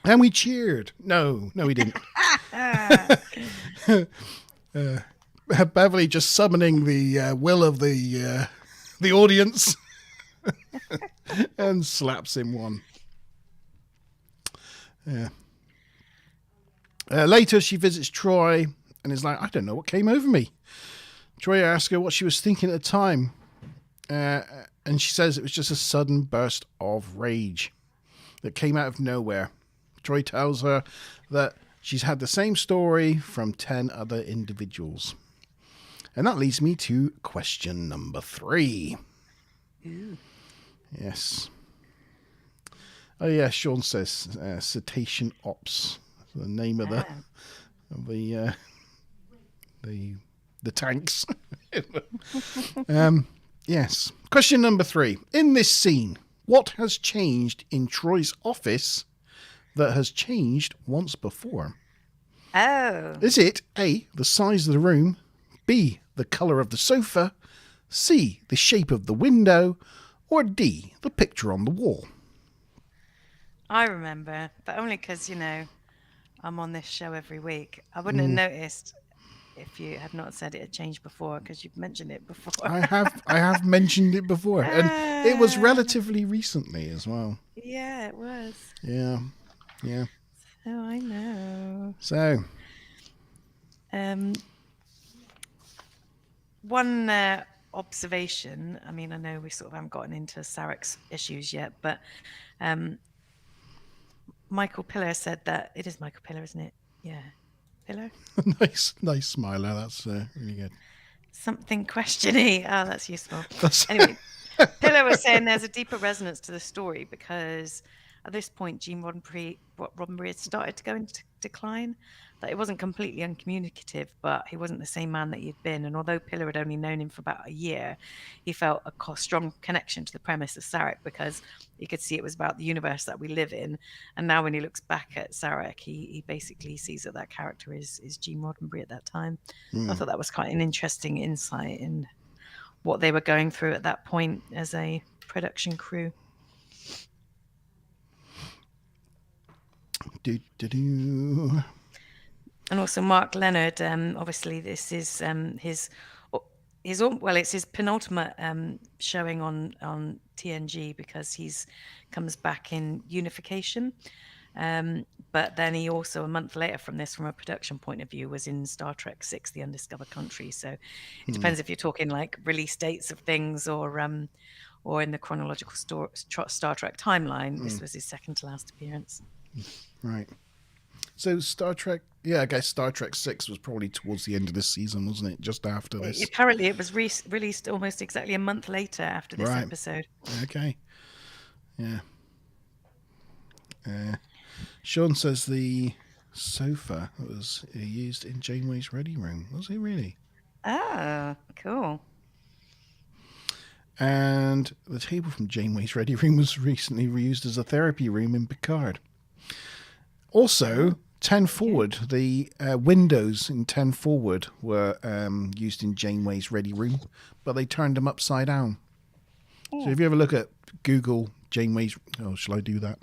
S1: And we cheered. No, we didn't. Beverly just summoning the will of the audience and slaps him one. Yeah. Later, she visits Troy and is like, I don't know what came over me. Troy asks her what she was thinking at the time. And she says it was just a sudden burst of rage that came out of nowhere. Troy tells her that she's had the same story from 10 other individuals. And that leads me to question number 3.
S2: Ooh.
S1: Yes. Oh, yeah, Sean says Cetacean Ops. The name of the tanks. Yes. Question number 3. In this scene, what has changed in Troy's office that has changed once before?
S2: Oh.
S1: Is it A, the size of the room, B, the colour of the sofa, C, the shape of the window, or D, the picture on the wall?
S2: I remember, but only because, I'm on this show every week. I wouldn't have noticed if you had not said it had changed before, because you've mentioned it before.
S1: I have mentioned it before, and it was relatively recently as well.
S2: Yeah, it was.
S1: Yeah.
S2: So I know.
S1: So,
S2: one observation. I mean, I know we sort of haven't gotten into Sarek's issues yet, but Michael Pillar said that it is Michael Pillar, isn't it? Yeah, Pillar.
S1: nice smiler. That's really good.
S2: Something questiony. Oh, that's useful. Anyway, Pillar was saying there's a deeper resonance to the story because at this point, Gene Roddenberry had started to go into decline. That it wasn't completely uncommunicative, but he wasn't the same man that he'd been. And although Pillar had only known him for about a year, he felt a strong connection to the premise of Sarek because he could see it was about the universe that we live in. And now when he looks back at Sarek, he basically sees that character is Gene Roddenberry at that time. I thought that was quite an interesting insight in what they were going through at that point as a production crew. And also Mark Leonard, obviously this is it's his penultimate showing on TNG because he's comes back in Unification. But then he also a month later from this, from a production point of view, was in Star Trek VI: The Undiscovered Country. So it depends if you're talking like release dates of things or in the chronological Star Trek timeline. This was his second to last appearance.
S1: Right. So Star Trek, I guess Star Trek 6 was probably towards the end of this season, wasn't it? Just after this.
S2: Apparently it was released almost exactly a month later after this episode.
S1: Okay. Yeah. Sean says the sofa was used in Janeway's ready room. Was it really?
S2: Oh, cool.
S1: And the table from Janeway's ready room was recently reused as a therapy room in Picard. Also, 10 forward, the windows in 10 forward were used in Janeway's ready room, but they turned them upside down. So if you ever look at Google Janeway's... Oh, shall I do that?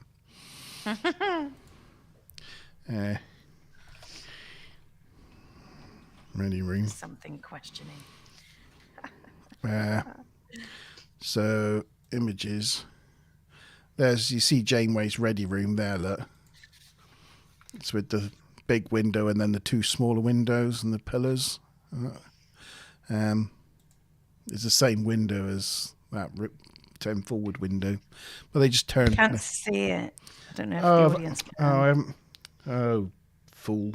S1: Ready room.
S2: Something questioning.
S1: So, images. There's, you see Janeway's ready room there, look. It's with the big window and then the two smaller windows and the pillars. It's the same window as that 10 forward window, but they just turn.
S2: Can't see it. I don't know if the audience can.
S1: Oh, fool.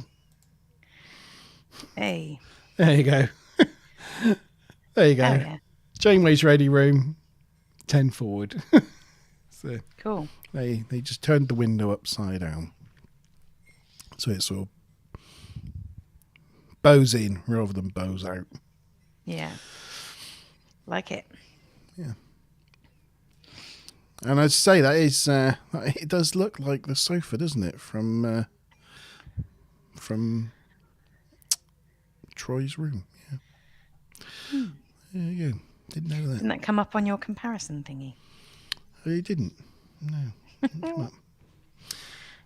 S2: Hey.
S1: There you go. There you go.
S2: Oh, yeah.
S1: Janeway's ready room, 10 forward. So
S2: cool.
S1: They just turned the window upside down. So it sort of bows in rather than bows out.
S2: Yeah. Like it.
S1: Yeah. And I'd say that is, it does look like the sofa, doesn't it? From from Troy's room. Yeah. There you go. Didn't know that.
S2: Didn't that come up on your comparison thingy?
S1: It didn't. No. Didn't come up.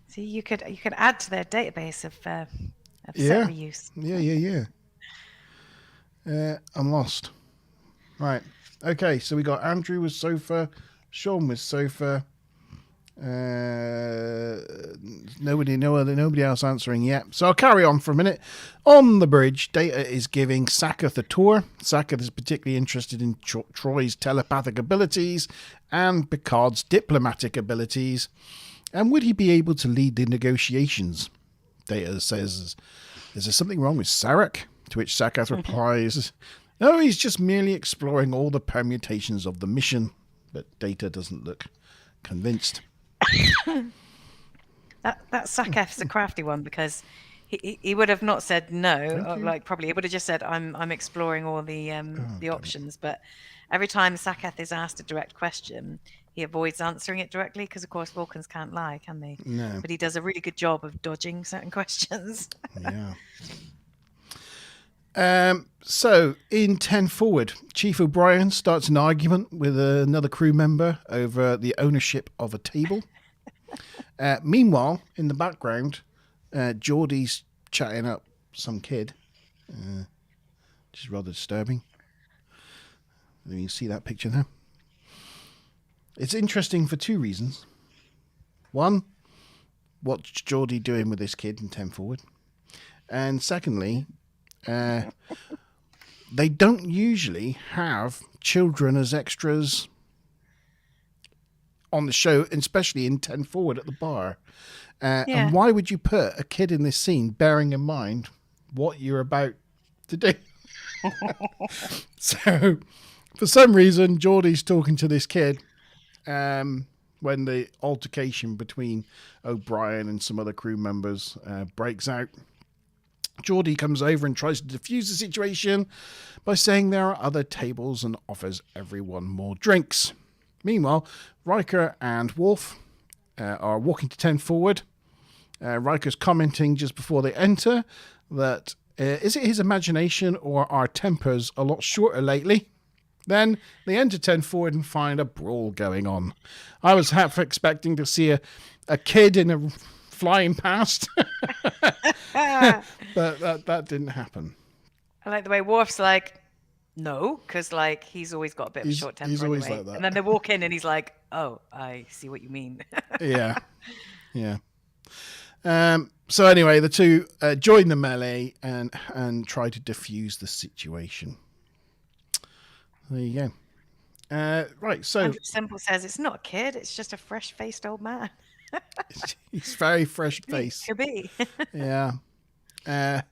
S2: See, you could add to their database of set reuse.
S1: Yeah. I'm lost. Right. Okay, so we got Andrew with sofa, Sean with sofa. Nobody else answering yet. So I'll carry on for a minute. On the bridge, Data is giving Sakath a tour. Sakath is particularly interested in Troy's telepathic abilities and Picard's diplomatic abilities. And would he be able to lead the negotiations? Data says, is there something wrong with Sarek? To which Sakath replies, no, he's just merely exploring all the permutations of the mission. But Data doesn't look convinced.
S2: That Sakath's a crafty one, because he would have not said no, probably he would have just said I'm exploring all the options. But every time Sakath is asked a direct question, he avoids answering it directly, because of course Vulcans can't lie, can they?
S1: No.
S2: But he does a really good job of dodging certain questions.
S1: Yeah. So in 10 forward, Chief O'Brien starts an argument with another crew member over the ownership of a table. Meanwhile, in the background, Geordie's chatting up some kid, which is rather disturbing. You can see that picture there. It's interesting for two reasons. One, what's Geordie doing with this kid in 10 forward? And secondly, they don't usually have children as extras on the show, especially in 10 forward at the bar. And why would you put a kid in this scene, bearing in mind what you're about to do? So, for some reason, Geordie's talking to this kid when the altercation between O'Brien and some other crew members breaks out. Geordie comes over and tries to defuse the situation by saying there are other tables and offers everyone more drinks. Meanwhile, Riker and Worf are walking to 10 forward. Riker's commenting just before they enter that is it his imagination or our tempers a lot shorter lately? Then they enter 10 forward and find a brawl going on. I was half expecting to see a kid in a flying past, but that didn't happen.
S2: I like the way Worf's like, no, because like he's always got a bit of a short temper.
S1: He's always
S2: anyway.
S1: like that.
S2: And then they walk in and he's like, oh, I see what you mean.
S1: Yeah. So anyway, the two join the melee and try to defuse the situation. There you go. Right, so
S2: Andrew Simple says it's not a kid; it's just a fresh-faced old man.
S1: he's very fresh-faced.
S2: Could be.
S1: Yeah. The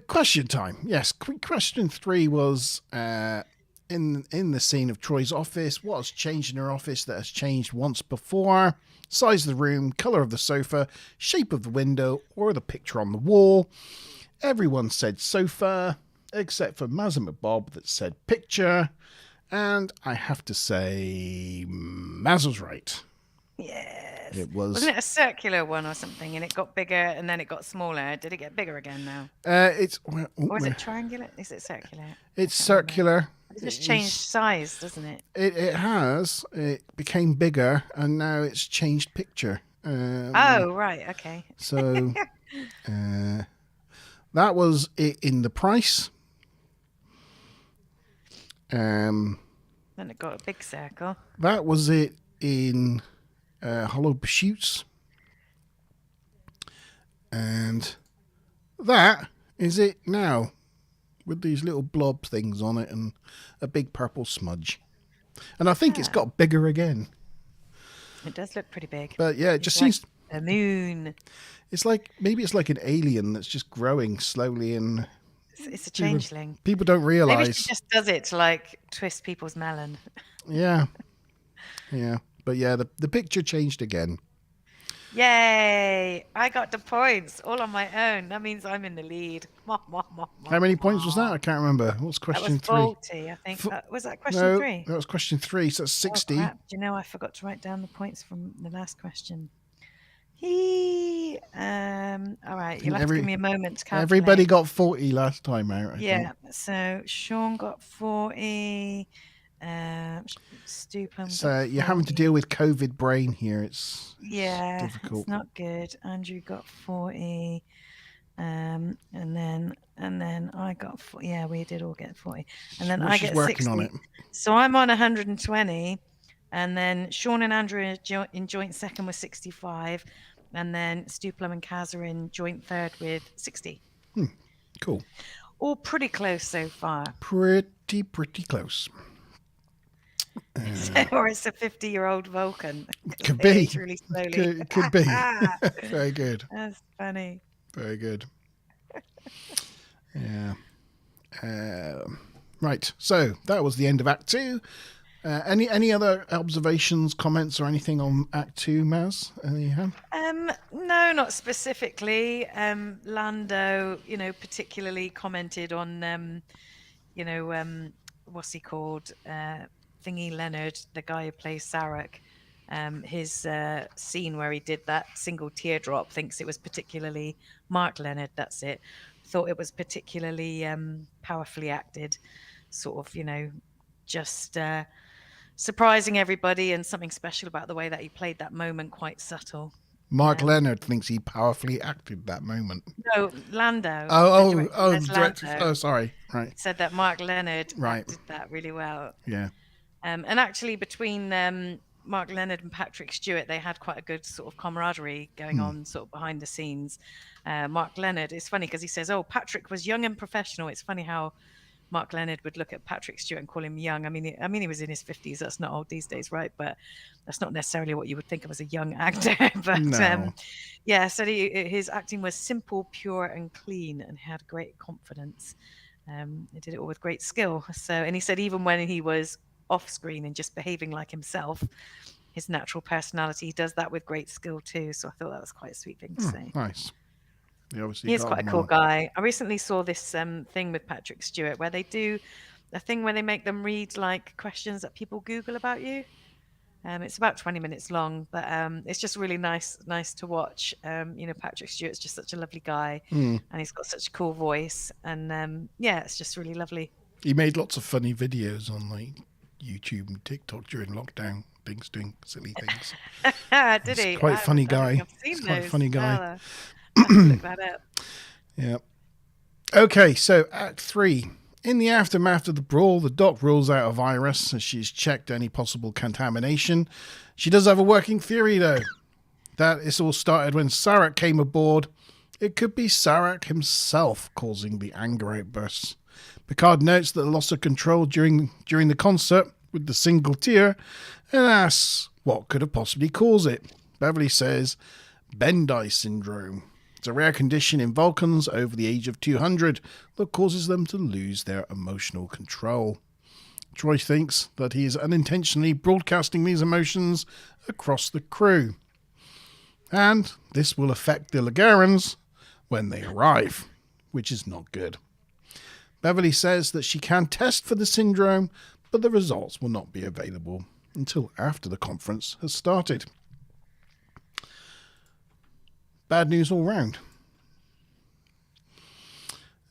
S1: question time. Yes, question 3 was in the scene of Troy's office. What has changed in her office that has changed once before? Size of the room, colour of the sofa, shape of the window, or the picture on the wall. Everyone said sofa, except for Mazza McBob that said picture. And I have to say, Maz was right.
S2: Yes.
S1: It was.
S2: Wasn't it a circular one or something, and it got bigger and then it got smaller? Did it get bigger again now? Or is it triangular? Is it circular?
S1: It's circular.
S2: It just changed size, doesn't it?
S1: It has. It became bigger, and now it's changed picture.
S2: Oh, right. Okay.
S1: So that was it in the price.
S2: Then it got a big circle.
S1: That was it in Hollow Pursuits. And that is it now, with these little blob things on it and a big purple smudge. And I think it's got bigger again.
S2: It does look pretty big.
S1: But yeah, it just
S2: like
S1: seems...
S2: a moon.
S1: It's like, maybe it's like an alien that's just growing slowly, and...
S2: It's a changeling.
S1: People don't realise.
S2: Maybe she just does it to like twist people's melon.
S1: Yeah. Yeah. But yeah, the picture changed again.
S2: Yay! I got the points all on my own. That means I'm in the lead.
S1: How many points was that? I can't remember. What's question 3?
S2: That was 40, I think. Was that question 3?
S1: That was question 3, so that's 60.
S2: Oh, crap. Do you know, I forgot to write down the points from the last question. All right, you'll have to give me a moment to calculate.
S1: Everybody got 40 last time out, I think.
S2: So Sean got 40. Stupan
S1: So
S2: got 40.
S1: you're having to deal with COVID brain here. It's difficult.
S2: It's not good. Andrew got 40. And then I got 40. Yeah, we did all get 40. And then I get 60.
S1: On it.
S2: So I'm on 120. And then Sean and Andrew in joint second with 65. And then Stu Plum and Kaz are in joint third with 60.
S1: Cool.
S2: All pretty close so far.
S1: Pretty close.
S2: Or it's a 50-year-old Vulcan.
S1: Could be.
S2: Really slowly.
S1: Could be. Very good.
S2: That's funny.
S1: Very good. Yeah. Right. So that was the end of Act 2. Any other observations, comments, or anything on Act 2, Maz?
S2: No, not specifically. Lando, particularly commented on, what's he called? Thingy Leonard, the guy who plays Sarek. His scene where he did that single teardrop, thinks it was particularly Mark Leonard. That's it. Thought it was particularly powerfully acted, sort of, just surprising everybody, and something special about the way that he played that moment, quite subtle.
S1: Mark Leonard thinks he powerfully acted that moment.
S2: No, Lando.
S1: Director. Oh, sorry. Right.
S2: Said that Mark Leonard
S1: did
S2: that really well.
S1: Yeah.
S2: And actually, between Mark Leonard and Patrick Stewart, they had quite a good sort of camaraderie going on, sort of behind the scenes. Mark Leonard, it's funny because he says, "Oh, Patrick was young and professional." It's funny how Mark Leonard would look at Patrick Stewart and call him young. I mean, he was in his 50s. That's not old these days, right? But that's not necessarily what you would think of as a young actor. But
S1: no.
S2: So his acting was simple, pure, and clean, and had great confidence. He did it all with great skill. And he said even when he was off screen and just behaving like himself, his natural personality, he does that with great skill too. So I thought that was quite a sweet thing to say.
S1: Nice.
S2: He's quite a cool guy. I recently saw this thing with Patrick Stewart where they do a thing where they make them read like questions that people Google about you. It's about 20 minutes long, but it's just really nice to watch. Patrick Stewart's just such a lovely guy, and he's got such a cool voice, and it's just really lovely.
S1: He made lots of funny videos on like YouTube and TikTok during lockdown, things doing silly things.
S2: Did he?
S1: Quite funny guy.
S2: Quite funny guy. Look that up.
S1: Yeah. Okay, so Act 3. In the aftermath of the brawl, the Doc rules out a virus as she's checked any possible contamination. She does have a working theory, though. That this all started when Sarek came aboard. It could be Sarek himself causing the anger outbursts. Picard notes the loss of control during the concert with the single tear and asks what could have possibly caused it. Beverly says Bendai syndrome. It's a rare condition in Vulcans over the age of 200 that causes them to lose their emotional control. Troy thinks that he is unintentionally broadcasting these emotions across the crew. And this will affect the Lagarans when they arrive, which is not good. Beverly says that she can test for the syndrome, but the results will not be available until after the conference has started. Bad news all round.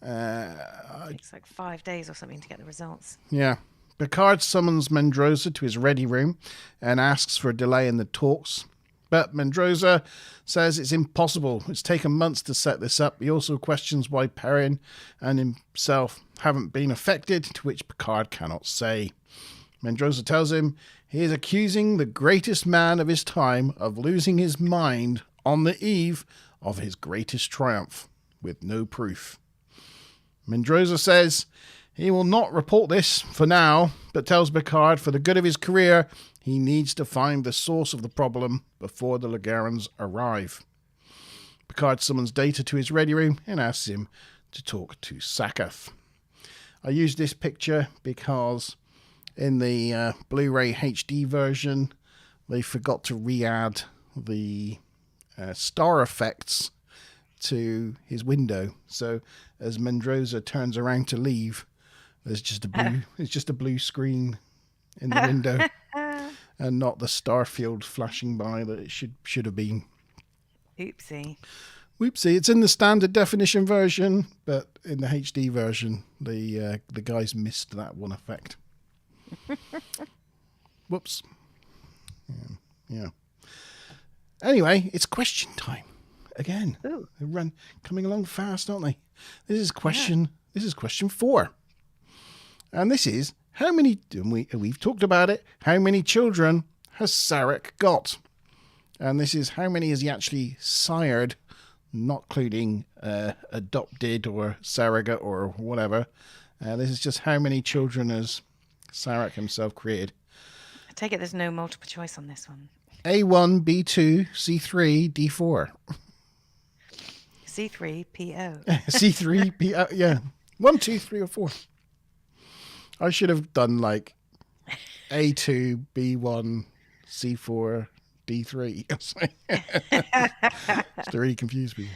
S2: It's like 5 days or something to get the results.
S1: Yeah. Picard summons Mendoza to his ready room and asks for a delay in the talks. But Mendoza says it's impossible. It's taken months to set this up. He also questions why Perrin and himself haven't been affected, to which Picard cannot say. Mendoza tells him he is accusing the greatest man of his time of losing his mind on the eve of his greatest triumph, with no proof. Mendoza says he will not report this for now, but tells Picard for the good of his career, he needs to find the source of the problem before the Lagarans arrive. Picard summons Data to his ready room and asks him to talk to Sakath. I used this picture because in the Blu-ray HD version, they forgot to re-add the star effects to his window. So as Mendoza turns around to leave, there's just a blue screen in the window and not the star field flashing by that it should have been.
S2: Oopsie.
S1: Whoopsie, it's in the standard definition version, but in the HD version, the guys missed that one effect. Whoops. Yeah. Anyway, it's question time again.
S2: Ooh.
S1: They're coming along fast, aren't they? This is question 4, and this is how many. We've talked about it. How many children has Sarek got? And this is how many has he actually sired, not including adopted or surrogate or whatever. This is just how many children has Sarek himself created.
S2: I take it there's no multiple choice on this one.
S1: A1, B2, C3, D4.
S2: C3PO.
S1: C3PO, yeah. 1, 2, 3, or 4. I should have done like A2, B1, C4, D3. It's to really confuse people.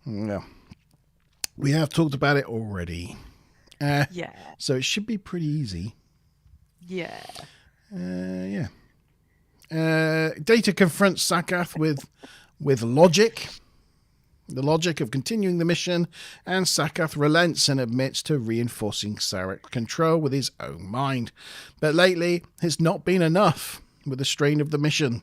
S1: Yeah. We have talked about it already.
S2: Yeah.
S1: So it should be pretty easy.
S2: Yeah.
S1: Yeah. Data confronts Sakath with logic. The logic of continuing the mission, and Sakath relents and admits to reinforcing Sarek's control with his own mind. But lately, it's not been enough with the strain of the mission.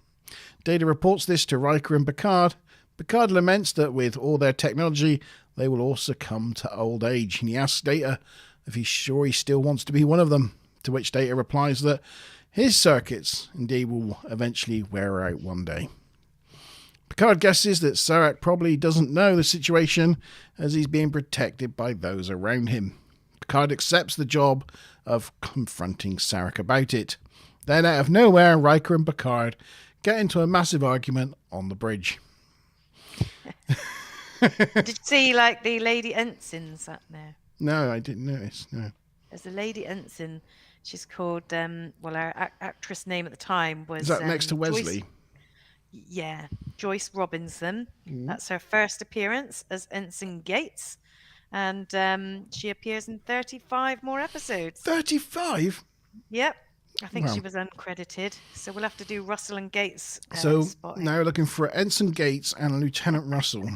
S1: Data reports this to Riker and Picard. Picard laments that with all their technology, they will all succumb to old age, and he asks Data if he's sure he still wants to be one of them, to which Data replies that his circuits indeed will eventually wear out one day. Picard guesses that Sarek probably doesn't know the situation as he's being protected by those around him. Picard accepts the job of confronting Sarek about it. Then out of nowhere, Riker and Picard get into a massive argument on the bridge.
S2: Did you see like the lady ensign sat there?
S1: No, I didn't notice. No.
S2: There's a lady ensign. She's called, our actress name at the time was...
S1: Is that next to Wesley?
S2: Joyce Robinson. That's her first appearance as Ensign Gates. And she appears in 35 more episodes.
S1: 35?
S2: Yep. I think she was uncredited. So we'll have to do Russell and Gates.
S1: So
S2: spotting.
S1: now we're looking for Ensign Gates and Lieutenant Russell.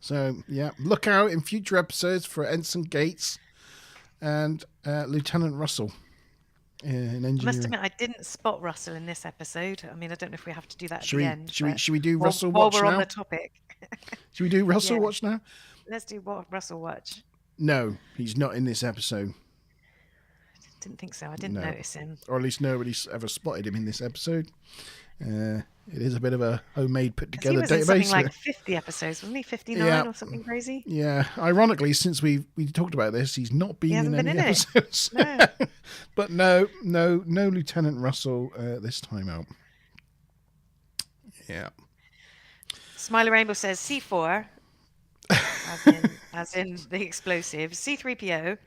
S1: So, yeah, look out in future episodes for Ensign Gates and Lieutenant Russell. In engineering.
S2: I must admit, I didn't spot Russell in this episode. I mean, I don't know if we have to do that at the end.
S1: Should we do Russell
S2: while
S1: Watch
S2: we're
S1: now?
S2: on the topic.
S1: Should we do Russell Watch now?
S2: Let's do Russell Watch.
S1: No, he's not in this episode.
S2: Didn't think so. I didn't notice him.
S1: Or at least nobody's ever spotted him in this episode. It is a bit of a homemade, put together database.
S2: He was in something like 50 episodes, wasn't he? 59 or something crazy?
S1: Yeah. Ironically, since we talked about this, he's not been in any episodes.
S2: No.
S1: But no Lieutenant Russell this time out. Yeah.
S2: Smiley Rainbow says C4, as in the explosives. C3PO,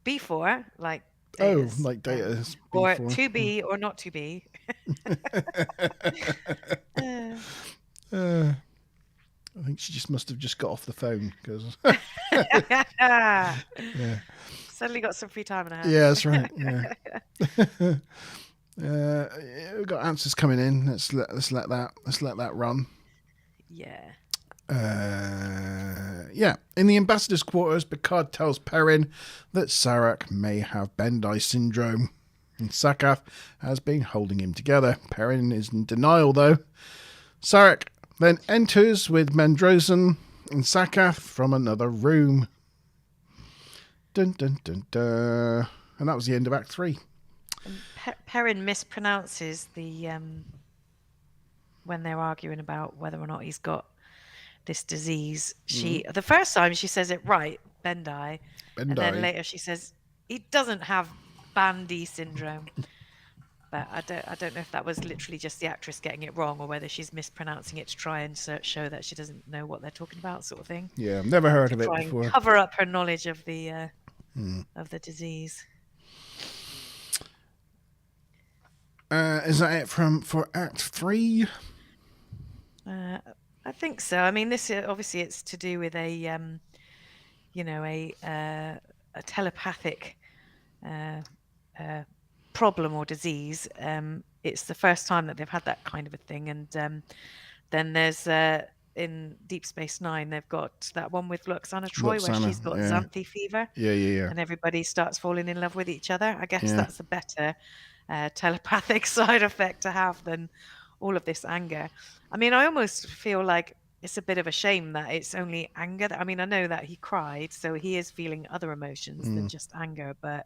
S2: B4, like Data's,
S1: like Data's
S2: or
S1: B4.
S2: 2B or not 2B.
S1: I think she just must have just got off the phone because
S2: Suddenly got some free time in her hands.
S1: Yeah, that's right. Yeah. We've got answers coming in. Let's let that run.
S2: Yeah.
S1: In the ambassador's quarters, Picard tells Perrin that Sarek may have Bandai syndrome, and Sakath has been holding him together. Perrin is in denial, though. Sarek then enters with Mendrosen and Sakath from another room. Dun dun dun dun. And that was the end of Act 3.
S2: Perrin mispronounces the when they're arguing about whether or not he's got this disease. The first time she says it right, Bandai, and then later she says he doesn't have Bandy syndrome. But I don't know if that was literally just the actress getting it wrong, or whether she's mispronouncing it to try and show that she doesn't know what they're talking about, sort of thing.
S1: Yeah, I've never heard of it
S2: try
S1: before.
S2: And cover up her knowledge of the disease.
S1: Is that it for Act 3?
S2: I think so. I mean, this obviously it's to do with a telepathic problem or disease. It's the first time that they've had that kind of a thing, and Then there's in Deep Space Nine, they've got that one with Roxana Troy where
S1: Roxana,
S2: she's got
S1: yeah.
S2: Xanthi fever.
S1: Yeah.
S2: And everybody starts falling in love with each other. I guess
S1: Yeah.
S2: that's a better telepathic side effect to have than all of this anger. I mean, I almost feel like it's a bit of a shame that it's only anger. I mean, I know that he cried, so he is feeling other emotions than just anger, but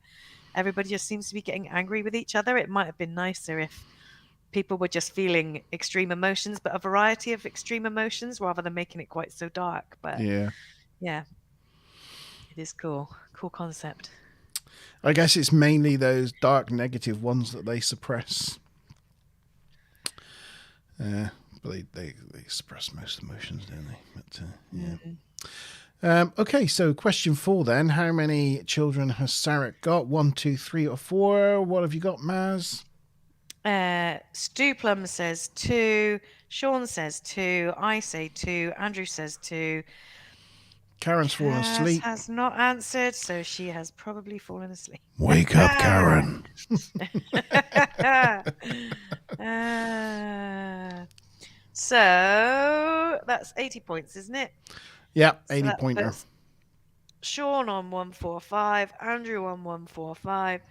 S2: everybody just seems to be getting angry with each other. It might have been nicer if people were just feeling extreme emotions, but a variety of extreme emotions rather than making it quite so dark. But
S1: Yeah.
S2: It is cool. Cool concept.
S1: I guess it's mainly those dark negative ones that they suppress. But they suppress most emotions, don't they? But yeah. Okay, so question 4 then. How many children has Sarek got? 1, 2, 3, or 4? What have you got, Maz?
S2: Stu Plum says 2. Sean says 2. I say 2. Andrew says 2.
S1: Karen's fallen asleep.
S2: Has not answered, so she has probably fallen asleep.
S1: Wake up, Karen.
S2: So that's 80 points, isn't it?
S1: Yeah, 80 pointer.
S2: Sean on 145, Andrew on 145.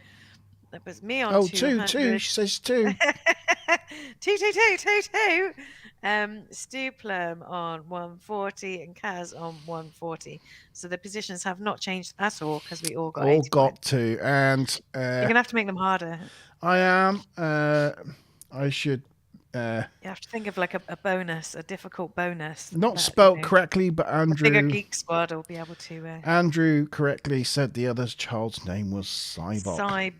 S2: That was me on 200.
S1: 2. She says 2.
S2: 2. Stu Plum on 140 and Kaz on 140. So the positions have not changed at all because we all got 80
S1: got
S2: points.
S1: 2. And
S2: you're gonna have to make them harder.
S1: I am. I should.
S2: You have to think of like a bonus, a difficult bonus.
S1: Not spelt correctly, but Andrew.
S2: The bigger Geek Squad will be able to.
S1: Andrew correctly said the other child's name was Cybok.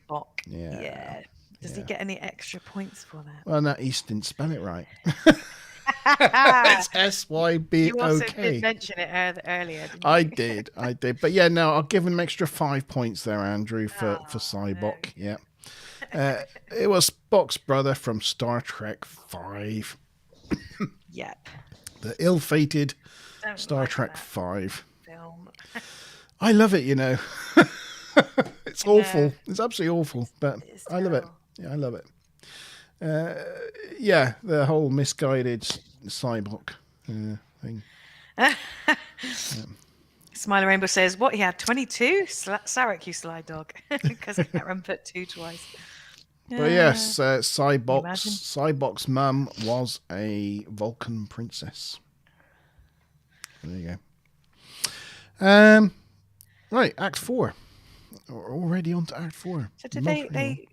S2: Cybok.
S1: Yeah.
S2: Does he get any extra points for that?
S1: Well, no, he didn't spell it right. It's S-Y-B-O-K.
S2: You also did mention it earlier, didn't you?
S1: I did. But yeah, no, I'll give him an extra 5 points there, Andrew, for Cybok. No. Yeah. It was Spock's brother from Star Trek 5.
S2: Yep.
S1: The ill-fated Star Trek 5. Film. I love it, you know. It's awful. It's absolutely awful, but I love it. Yeah, I love it. The whole misguided Cybok thing.
S2: Smiley Rainbow says, what, he had 22? Sarek, you sly dog. Because Karen put 2 twice.
S1: But yes, Cybok's mum was a Vulcan princess. There you go. Right, Act 4. We're already on to Act 4.
S2: So did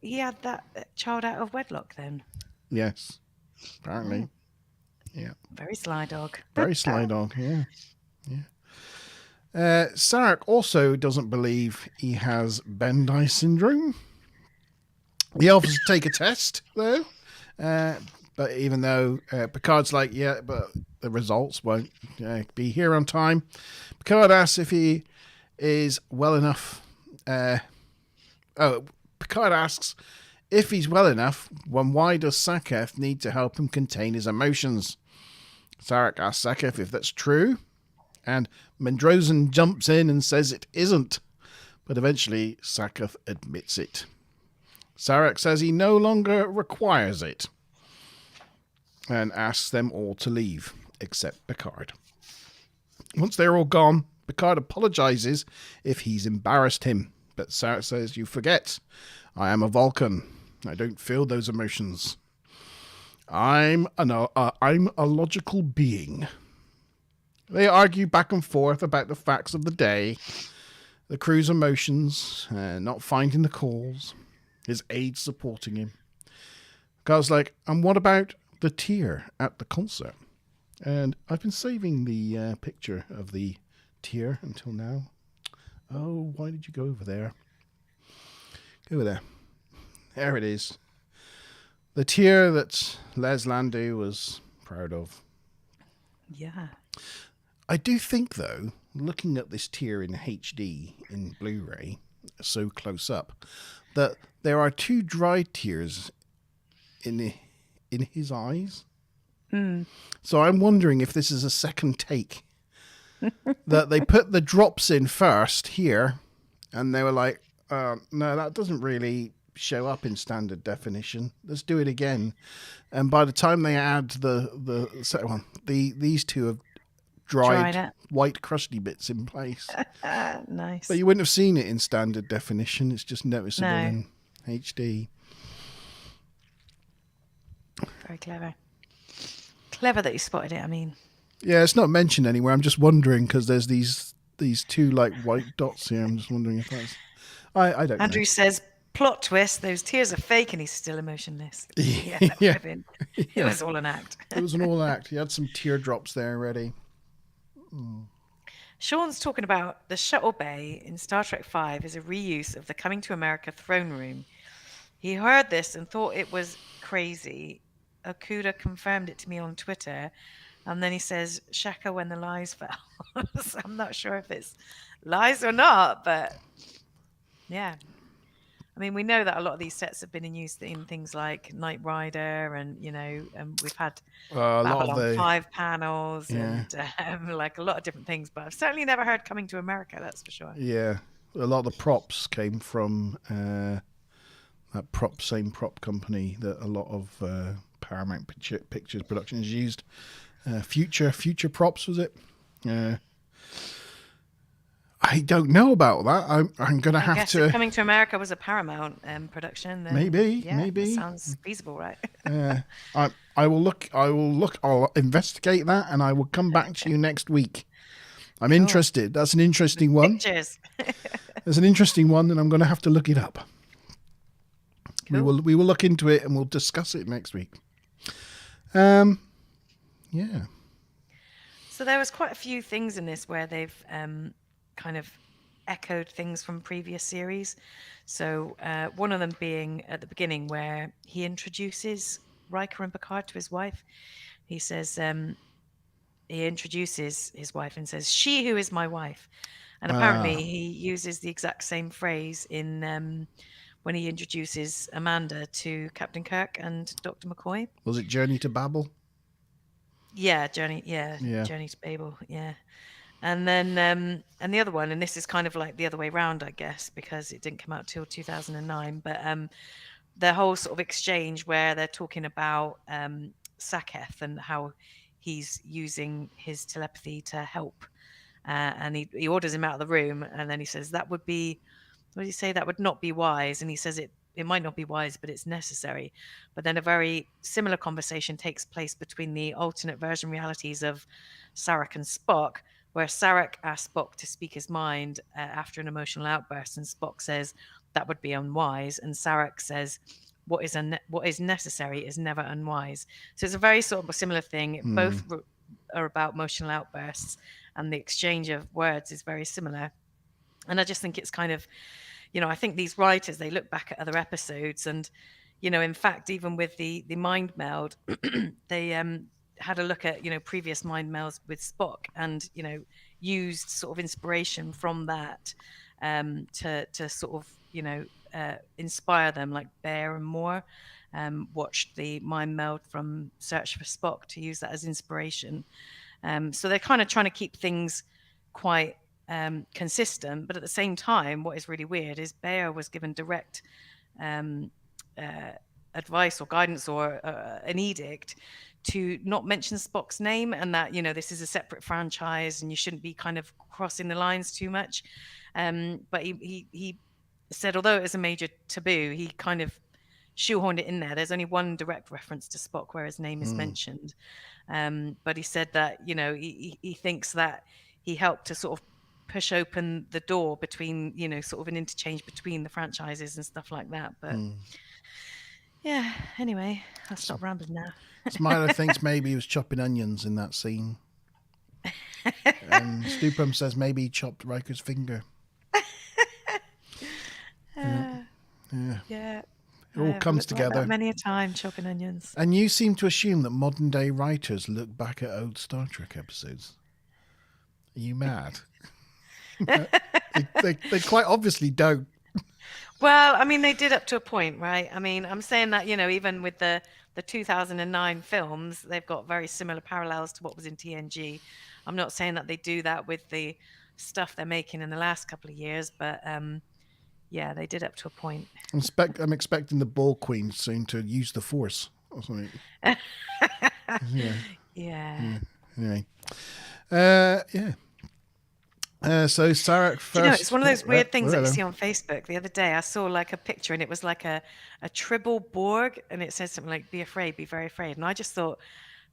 S2: he had that child out of wedlock then?
S1: Yes, apparently. Yeah.
S2: Very sly dog.
S1: Very sly dog, yeah. Sarek also doesn't believe he has Bendai syndrome. He offers to take a test, though. But even though Picard's like, yeah, but the results won't be here on time. Picard asks if he is well enough. Picard asks if he's well enough, then why does Saketh need to help him contain his emotions? Sarek asks Saketh if that's true, and Mendrosen jumps in and says it isn't, but eventually Saketh admits it. Sarek says he no longer requires it, and asks them all to leave, except Picard. Once they're all gone, Picard apologizes if he's embarrassed him, but Sarek says, you forget, I am a Vulcan. I don't feel those emotions. I'm a logical being. They argue back and forth about the facts of the day, the crew's emotions, not finding the calls, his aides supporting him. Picard's like, and what about the tear at the concert? And I've been saving the picture of the tear until now. Oh, why did you go over there? Go over there. There it is. The tear that Les Landau was proud of.
S2: Yeah.
S1: I do think, though, looking at this tear in HD in Blu-ray, so close up, that there are 2 dried tears in his eyes.
S2: Mm.
S1: So I'm wondering if this is a second take. That they put the drops in first here, and they were like, no, that doesn't really show up in standard definition. Let's do it again. And by the time they add the second one, these two have dried white crusty bits in place.
S2: Nice.
S1: But you wouldn't have seen it in standard definition. It's just noticeable in HD.
S2: Very clever. Clever that you spotted it, I mean.
S1: Yeah, it's not mentioned anywhere. I'm just wondering because there's these two like white dots here. I'm just wondering if that's... I don't know.
S2: Andrew says, plot twist, those tears are fake and he's still emotionless. Yeah. It was all an act.
S1: It was an all act. He had some teardrops there already.
S2: Sean's talking about the shuttle bay in Star Trek V is a reuse of the Coming to America throne room. He heard this and thought it was crazy. Okuda confirmed it to me on Twitter. And then he says, Shaka when the lies fell. So I'm not sure if it's lies or not, but yeah. I mean, we know that a lot of these sets have been in use in things like Knight Rider, and we've had Babylon 5 panels and like a lot of different things. But I've certainly never heard Coming to America. That's for sure.
S1: Yeah, a lot of the props came from that same prop company that a lot of Paramount Pictures productions used. Future Props, was it? I don't know about that. I'm going to have to.
S2: Coming to America was a Paramount production. Then,
S1: maybe.
S2: That sounds feasible, right?
S1: I will look. I'll investigate that, and I will come back to you next week. I'm interested. That's an interesting one.
S2: Pictures.
S1: There's an interesting one, and I'm going to have to look it up. Cool. We will look into it, and we'll discuss it next week. Yeah.
S2: So there was quite a few things in this where they've kind of echoed things from previous series. So one of them being at the beginning where he introduces Riker and Picard to his wife. He says, he introduces his wife and says, she who is my wife. And apparently he uses the exact same phrase in when he introduces Amanda to Captain Kirk and Dr. McCoy.
S1: Was it Journey to Babel?
S2: Yeah, Journey to Babel, yeah. And then, and the other one, and this is kind of like the other way around, I guess, because it didn't come out till 2009, but the whole sort of exchange where they're talking about Saketh and how he's using his telepathy to help. And he orders him out of the room, and then he says, that would be, what did he say? That would not be wise. And he says it might not be wise, but it's necessary. But then a very similar conversation takes place between the alternate version realities of Sarek and Spock, where Sarek asks Spock to speak his mind after an emotional outburst, and Spock says that would be unwise, and Sarek says what is necessary is never unwise. So it's a very sort of a similar thing. Both are about emotional outbursts, and the exchange of words is very similar. And I just think it's kind of, I think these writers, they look back at other episodes, and in fact, even with the mind meld, they had a look at previous mind melds with Spock, and used sort of inspiration from that to sort of inspire them, like Bear and Moore watched the mind meld from Search for Spock to use that as inspiration. So they're kind of trying to keep things quite consistent, but at the same time, what is really weird is Bear was given direct advice or guidance or an edict to not mention Spock's name, and that this is a separate franchise and you shouldn't be kind of crossing the lines too much. But he said, although it was a major taboo, he kind of shoehorned it in there. There's only one direct reference to Spock where his name is mentioned, but he said that he thinks that he helped to sort of push open the door between sort of an interchange between the franchises and stuff like that. But yeah, anyway, I'll stop rambling now.
S1: Smiler thinks maybe he was chopping onions in that scene. And Stuprum says maybe he chopped Riker's finger. Yeah. It all comes together.
S2: Many a time chopping onions.
S1: And you seem to assume that modern day writers look back at old Star Trek episodes. Are you mad? they quite obviously don't.
S2: Well, I mean, they did up to a point, right? I mean, I'm saying that, even with the 2009 films, they've got very similar parallels to what was in TNG. I'm not saying that they do that with the stuff they're making in the last couple of years, but Yeah, they did up to a point.
S1: I'm expecting the Ball Queen soon to use the Force or something.
S2: Yeah.
S1: Anyway. So Sarek first.
S2: Do you know, it's one of those weird things that you see on Facebook. The other day, I saw like a picture, and it was like a tribble Borg, and it says something like, "Be afraid, be very afraid." And I just thought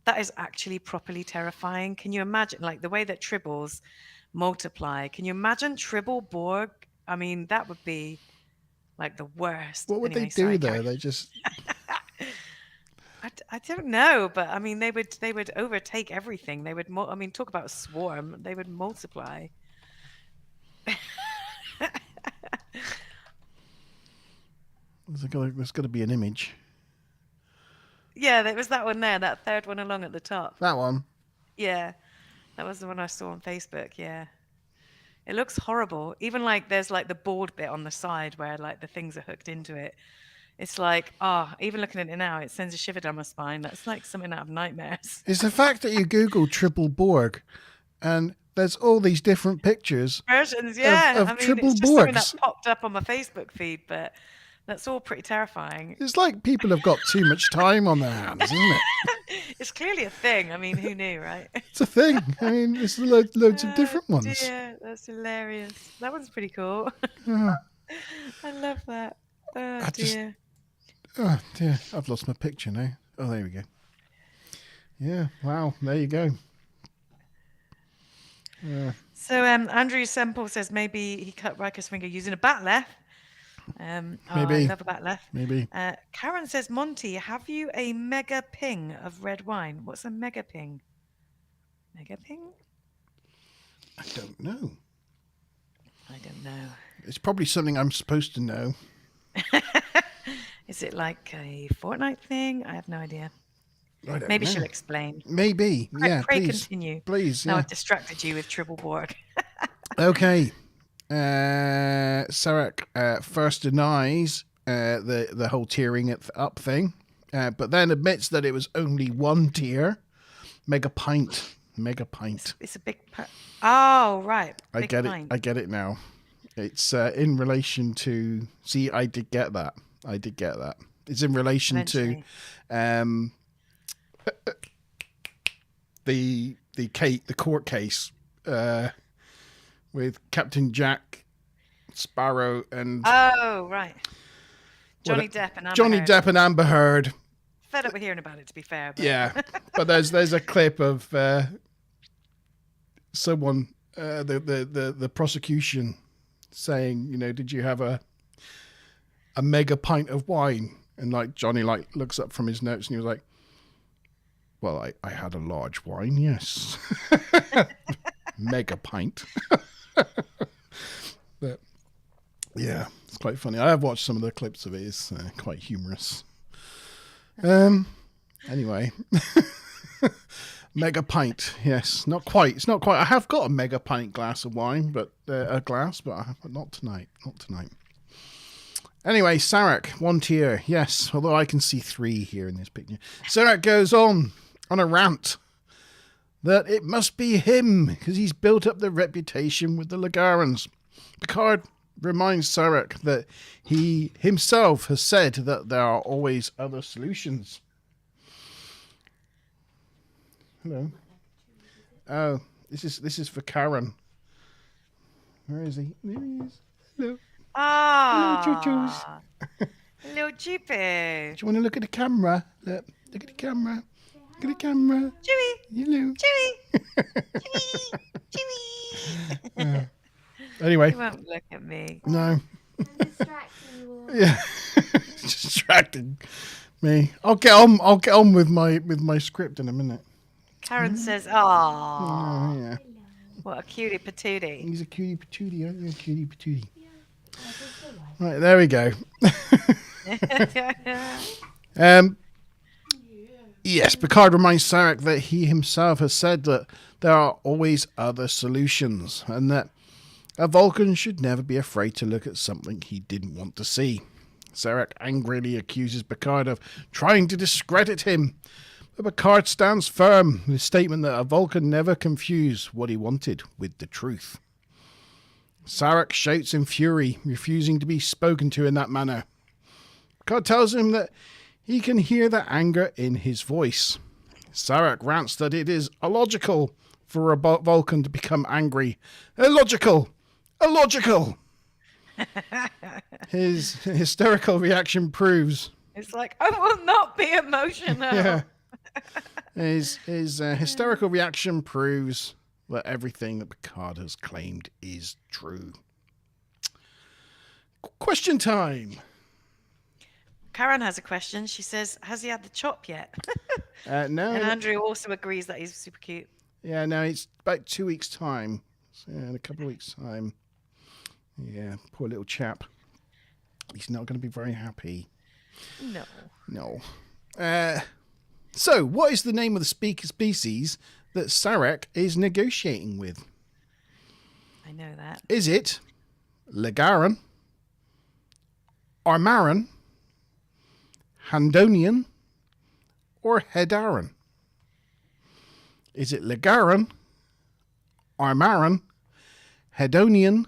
S2: that is actually properly terrifying. Can you imagine, like the way that tribbles multiply? Can you imagine tribble Borg? I mean, that would be like the worst.
S1: What would they do there? They just.
S2: I don't know, but I mean, they would overtake everything. They would. I mean, talk about a swarm. They would multiply.
S1: There's got to be an image.
S2: Yeah, there was that one there, that third one along at the top.
S1: That one?
S2: Yeah, that was the one I saw on Facebook, yeah. It looks horrible. Even like there's like the board bit on the side where like the things are hooked into it. It's like, even looking at it now, it sends a shiver down my spine. That's like something out of nightmares.
S1: It's the fact that you Google Triple Borg and there's all these different pictures.
S2: Versions, yeah.
S1: Of Triple
S2: it's just
S1: Borgs.
S2: something that popped up on my Facebook feed, but that's all pretty terrifying.
S1: It's like people have got too much time on their hands, isn't it?
S2: It's clearly a thing. I mean, who knew, right?
S1: It's a thing. I mean, there's loads of different ones.
S2: Yeah, that's hilarious. That one's pretty cool. I love that.
S1: Oh dear, I've lost my picture now. Oh, there we go. Yeah, wow, there you go.
S2: So Andrew Semple says maybe he cut Riker's finger using a batleth.
S1: Maybe.
S2: I love a batleth.
S1: Maybe.
S2: Karen says, Monty, have you a mega ping of red wine? What's a mega ping? Mega ping?
S1: I don't know.
S2: I don't know.
S1: It's probably something I'm supposed to know.
S2: Is it like a fortnight thing? I have no idea.
S1: Maybe
S2: she'll explain.
S1: Maybe. Yeah,
S2: pray
S1: please.
S2: Continue.
S1: Please, yeah.
S2: Now I've distracted you with Triple Borg.
S1: Okay. Sarek first denies the whole tearing it up thing, but then admits that it was only one tear. Mega pint.
S2: It's a big Oh, right.
S1: I get it. I get it now. It's in relation to... See, I did get that. It's in relation to the court case with Captain Jack Sparrow and...
S2: Oh, right. Johnny
S1: Depp and Amber Heard.
S2: Fed up with hearing about it, to be fair. But...
S1: Yeah, but there's a clip of someone, the prosecution saying, did you have a mega pint of wine? And like Johnny looks up from his notes and he was like, well, I had a large wine, yes. Mega pint. But yeah, it's quite funny. I have watched some of the clips of it. It's quite humorous. Anyway. Mega pint, yes. Not quite. It's not quite. I have got a mega pint glass of wine, but not tonight. Anyway, Sarek, one tear, yes. Although I can see three here in this picture. Sarek goes on a rant that it must be him because he's built up the reputation with the Lagarans. Picard reminds Sarek that he himself has said that there are always other solutions. Hello. Oh, this is for Karen. Where is he? There he is. Hello.
S2: Ah.
S1: Hello, choo-choos.
S2: Hello, Jeepy.
S1: Do you want to look at the camera? Look at the camera. Look at the camera.
S2: Chewy.
S1: Hello.
S2: Chewy. Chewy.
S1: Anyway.
S2: You won't look at me.
S1: No.
S4: I'm distracting you all.
S1: Yeah. It's distracting me. I'll get on with my script in a minute.
S2: Karen says, "Aw,
S1: Oh, yeah.
S2: what a cutie patootie."
S1: He's a cutie patootie, aren't you? A cutie patootie. Right, there we go. Yes, Picard reminds Sarek that he himself has said that there are always other solutions and that a Vulcan should never be afraid to look at something he didn't want to see. Sarek angrily accuses Picard of trying to discredit him, but Picard stands firm with his statement that a Vulcan never confused what he wanted with the truth. Sarek shouts in fury, refusing to be spoken to in that manner. Picard tells him that he can hear the anger in his voice. Sarek rants that it is illogical for a Vulcan to become angry. Illogical! Illogical! His hysterical reaction proves...
S2: It's like, I will not be emotional.
S1: Yeah. His hysterical reaction proves that everything that Picard has claimed is true. Question time.
S2: Karen has a question. She says, has he had the chop yet?
S1: No.
S2: And Andrew also agrees that he's super cute.
S1: Yeah, no, it's about 2 weeks' time. So, in a couple of weeks' time. Yeah, poor little chap. He's not going to be very happy. No. So, what is the name of the species that Sarek is negotiating with?
S2: I know that.
S1: Is it Legaran, Armaran, Handonian, or Hedaran? Is it Legaran, Armaran, Hedonian,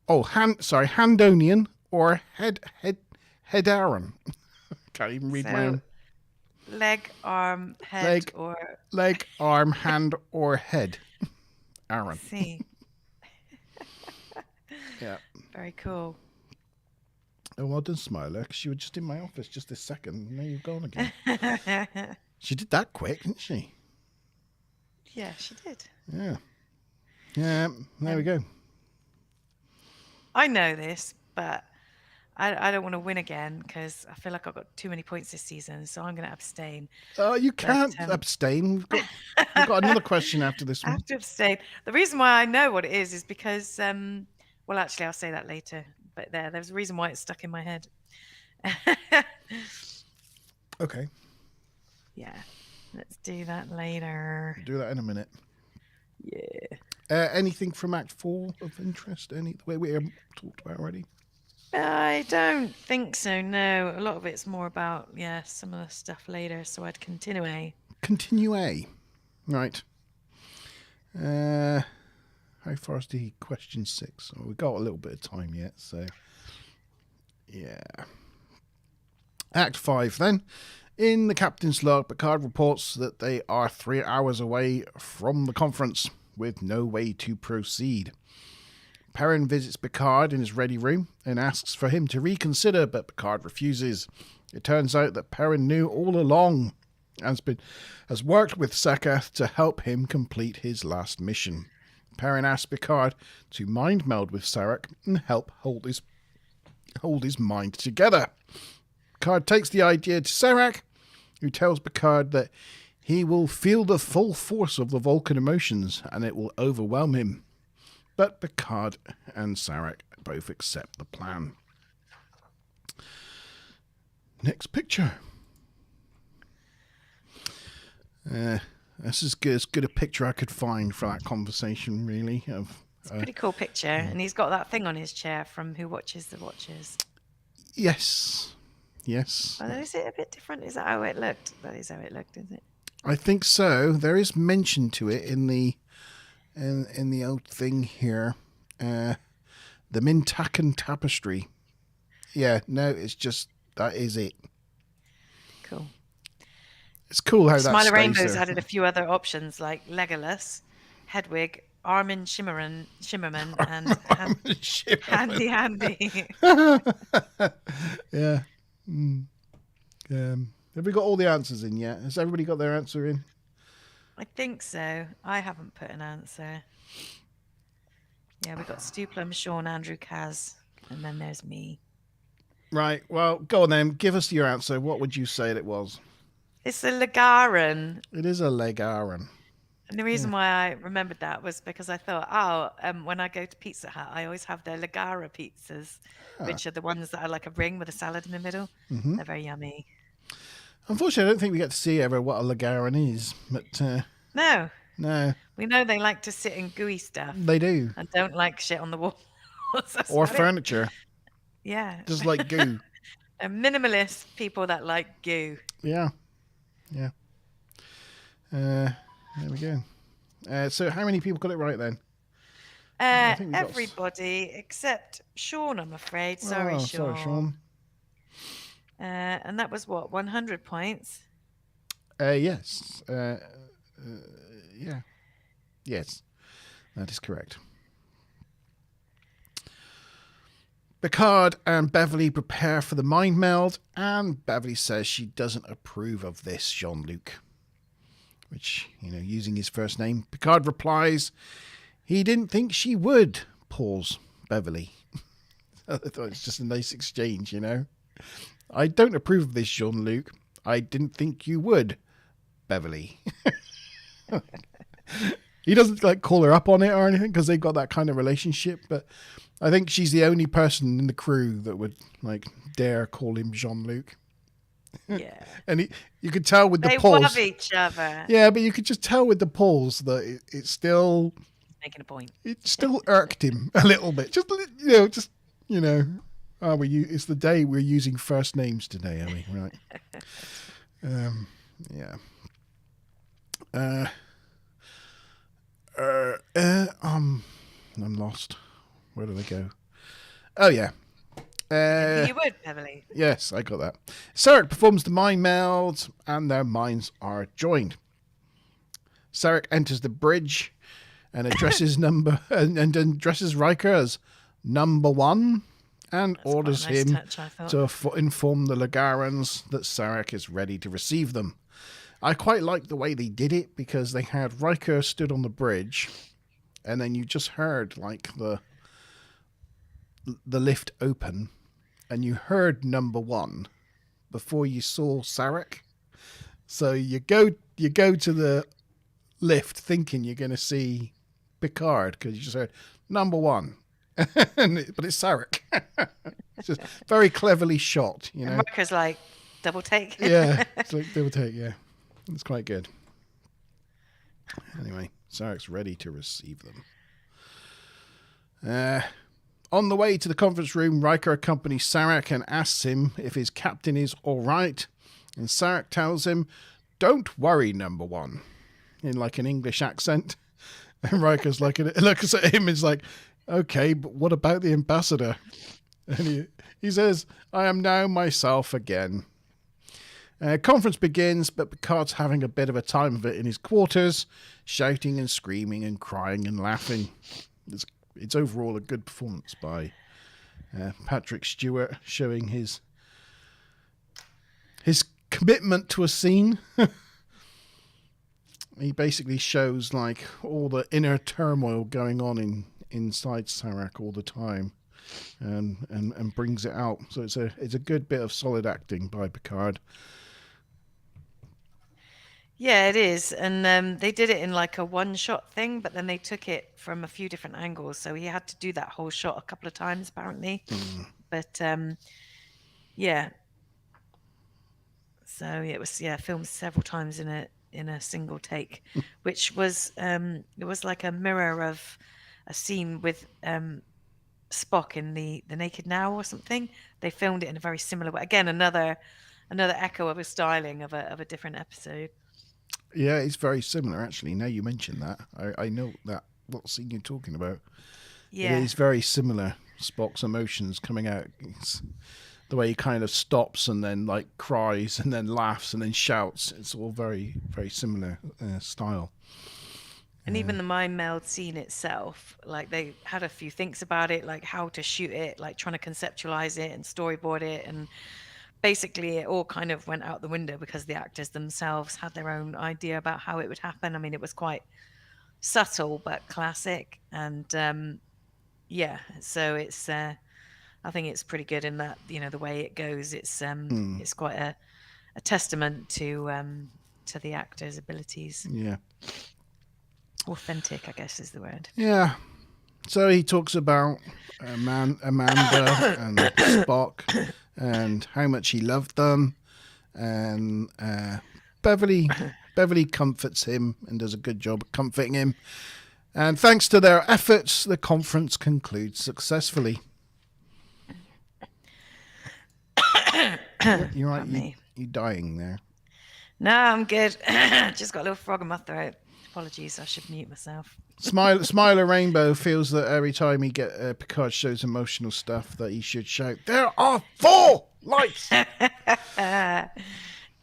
S1: Handonian, or Hedaran? Can't even read my own.
S2: Leg, arm, head,
S1: Leg, arm, hand, or head. Aaron.
S2: See.
S1: Yeah.
S2: Very cool.
S1: Oh, well done, Smiler, because you were just in my office just this second. Now you've gone again. She did that quick, didn't she?
S2: Yeah, she did.
S1: Yeah. Yeah, there we go.
S2: I know this, but I don't want to win again because I feel like I've got too many points this season, so I'm going to abstain.
S1: Oh, you can't abstain. We've got another question after this one.
S2: I have to abstain. The reason why I know what it is because, well, actually, I'll say that later. But there's a reason why it's stuck in my head.
S1: Okay.
S2: Yeah, let's do that later.
S1: We'll do that in a minute.
S2: Yeah.
S1: Anything from Act 4 of interest? Any the way we talked about already?
S2: I don't think so, no. A lot of it's more about, some of the stuff later, so I'd continue.
S1: Continue. Right. How far is the question 6? Well, we've got a little bit of time yet, so... Yeah. Act 5, then. In the captain's log, Picard reports that they are 3 hours away from the conference, with no way to proceed. Perrin visits Picard in his ready room and asks for him to reconsider, but Picard refuses. It turns out that Perrin knew all along and has worked with Seka to help him complete his last mission. Perrin asks Picard to mind meld with Sarek and help hold his mind together. Picard takes the idea to Sarek, who tells Picard that he will feel the full force of the Vulcan emotions and it will overwhelm him. But Picard and Sarek both accept the plan. Next picture. That's as good a picture I could find for that conversation, really.
S2: It's a pretty cool picture, and he's got that thing on his chair from Who Watches the Watchers.
S1: Yes.
S2: Well, is it a bit different? Is that how it looked? That is how it looked, is it?
S1: I think so. There is mention to it in the old thing here. The Mintakan tapestry. Yeah, no, it's just that is it.
S2: Cool.
S1: It's cool how that
S2: Smiler Rainbow's added a few other options like Legolas, Hedwig, Armin Shimmerman, and Handy.
S1: Yeah. Have we got all the answers in yet? Has everybody got their answer in?
S2: I think so. I haven't put an answer. Yeah, we've got Stu Plum, Sean, Andrew, Kaz, and then there's me.
S1: Right. Well, go on then. Give us your answer. What would you say it was?
S2: It's a Legaran.
S1: It is a Legaran.
S2: And the reason why I remembered that was because I thought, when I go to Pizza Hut, I always have their Legara pizzas, which are the ones that are like a ring with a salad in the middle. Mm-hmm. They're very yummy.
S1: Unfortunately, I don't think we get to see ever what a Legaran is. But
S2: No.
S1: We
S2: know they like to sit in gooey stuff.
S1: They do.
S2: And don't like shit on the wall.
S1: Or furniture.
S2: Yeah.
S1: Just like goo.
S2: They're minimalist people that like goo.
S1: Yeah. There we go. So how many people got it right then? I think we got
S2: Everybody except Sean, I'm afraid. Sorry, Sean.
S1: Sorry, Sean.
S2: And that was what, 100 points?
S1: Yes. Yeah. Yes, that is correct. Picard and Beverly prepare for the mind meld, and Beverly says she doesn't approve of this, Jean-Luc. Which, using his first name, Picard replies, he didn't think she would, pause, Beverly. I thought it's just a nice exchange, I don't approve of this, Jean-Luc. I didn't think you would, Beverly. He doesn't call her up on it or anything because they've got that kind of relationship, but I think she's the only person in the crew that would dare call him Jean-Luc.
S2: Yeah.
S1: And you could tell with the
S2: they
S1: pause.
S2: They love each other.
S1: Yeah, but you could just tell with the pause that it's still
S2: making a point.
S1: It still irked him a little bit. It's the day we're using first names today, are we? Right. Yeah. I'm lost. Where did I go? Oh, yeah.
S2: You would, Beverly.
S1: Yes, I got that. Sarek performs the mind meld, and their minds are joined. Sarek enters the bridge and addresses and addresses Riker as number one, and
S2: That's
S1: orders
S2: quite a
S1: him
S2: nice touch,
S1: to inform the Lagarans that Sarek is ready to receive them. I quite like the way they did it because they had Riker stood on the bridge, and then you just heard the lift open, and you heard number one before you saw Sarek. So you go to the lift thinking you're going to see Picard because you just heard number one, but it's Sarek. It's just very cleverly shot,
S2: And Riker's double take.
S1: Yeah, it's double take. Yeah, it's quite good. Anyway, Sarek's ready to receive them. On the way to the conference room, Riker accompanies Sarek and asks him if his captain is all right. And Sarek tells him, "Don't worry, number one," in an English accent. And Riker's looks at him and is like, "Okay, but what about the ambassador?" And he says, "I am now myself again." Conference begins, but Picard's having a bit of a time of it in his quarters, shouting and screaming and crying and laughing. It's overall a good performance by Patrick Stewart, showing his commitment to a scene. He basically shows all the inner turmoil going on inside Sarek all the time, and brings it out. So it's a good bit of solid acting by Picard.
S2: Yeah, it is. And they did it in a one-shot thing, but then they took it from a few different angles. So he had to do that whole shot a couple of times, apparently. But, yeah. So it was, filmed several times in a single take, which was, it was like a mirror of a scene with Spock in the Naked Now or something. They filmed it in a very similar way. Again, another echo of a styling of a different episode.
S1: Yeah, it's very similar, actually. Now you mention that, I know what scene you're talking about.
S2: Yeah.
S1: It is very similar. Spock's emotions coming out. It's the way he kind of stops and then cries and then laughs and then shouts. It's all very, very similar style.
S2: And even the mind meld scene itself, they had a few thinks about it, how to shoot it, trying to conceptualize it and storyboard it, and basically it all kind of went out the window because the actors themselves had their own idea about how it would happen. I mean, it was quite subtle but classic, and so it's I think it's pretty good in that the way it goes. It's quite a testament to the actors' abilities.
S1: Yeah,
S2: authentic, I guess, is the word.
S1: Yeah. So he talks about Amanda and Spock and how much he loved them, and Beverly comforts him and does a good job of comforting him. And thanks to their efforts, the conference concludes successfully. You're right. You dying there?
S2: No, I'm good. Just got a little frog in my throat. Apologies, I should mute myself.
S1: Smiler Rainbow feels that every time Picard shows emotional stuff that he should shout, "There are 4 lights!"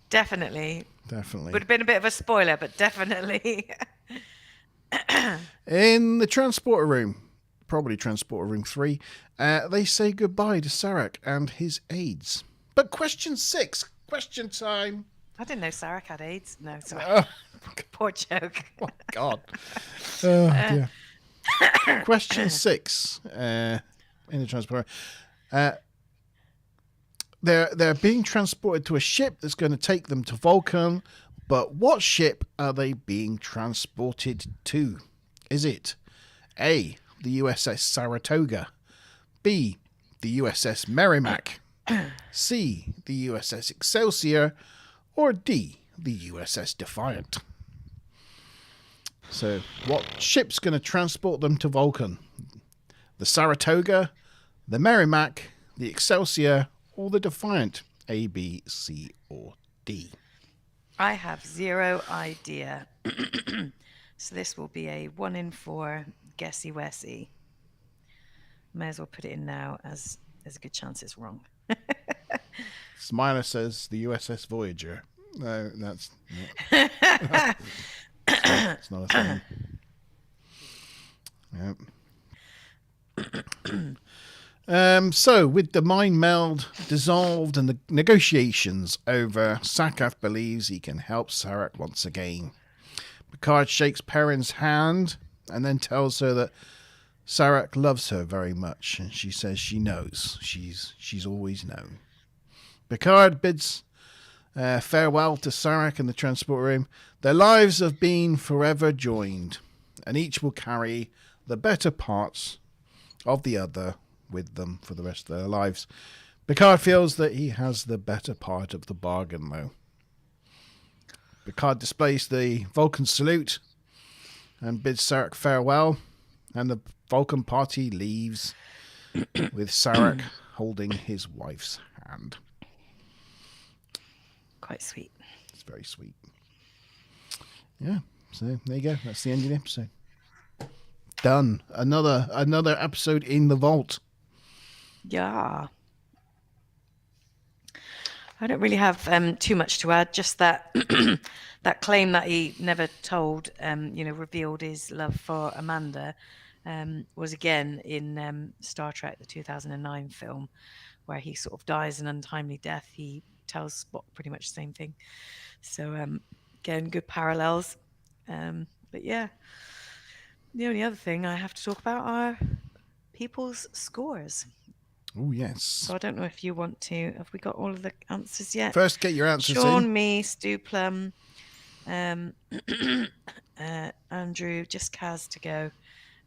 S2: Definitely.
S1: Definitely.
S2: Would have been a bit of a spoiler, but definitely.
S1: In the transporter room, probably transporter room 3, they say goodbye to Sarek and his aides. But question 6, question time.
S2: I didn't know Sarek had AIDS. No, sorry.
S1: Oh,
S2: Poor joke.
S1: oh God. Oh, dear. Question 6 in the transporter. They're being transported to a ship that's going to take them to Vulcan, but what ship are they being transported to? Is it A, the USS Saratoga, B, the USS Merrimack, C, the USS Excelsior, or D, the USS Defiant? So, what ship's going to transport them to Vulcan? The Saratoga, the Merrimack, the Excelsior, or the Defiant? A, B, C, or D?
S2: I have 0 idea. So this will be a 1 in 4 guessy wessy. May as well put it in now, as there's a good chance it's wrong.
S1: Smiler says the USS Voyager. No, that's it's not a thing. Yep. So, with the mind meld dissolved and the negotiations over, Sakath believes he can help Sarek once again. Picard shakes Perrin's hand and then tells her that Sarek loves her very much, and she says she knows. She's always known. Picard bids farewell to Sarek in the transport room. Their lives have been forever joined, and each will carry the better parts of the other with them for the rest of their lives. Picard feels that he has the better part of the bargain, though. Picard displays the Vulcan salute and bids Sarek farewell, and the Vulcan party leaves with Sarek holding his wife's hand.
S2: Quite sweet.
S1: It's very sweet. Yeah, so there you go. That's the end of the episode. Done. Another episode in the vault.
S2: Yeah. I don't really have too much to add. Just that that claim that he never told, revealed his love for Amanda, was again in Star Trek, the 2009 film, where he sort of dies an untimely death. He tells Spock pretty much the same thing. So again, good parallels. But yeah, the only other thing I have to talk about are people's scores.
S1: Oh, yes.
S2: So I don't know if you want to. Have we got all of the answers yet?
S1: First, get your answers
S2: Sean,
S1: in.
S2: me, Stu Plum, Andrew, just Kaz to go.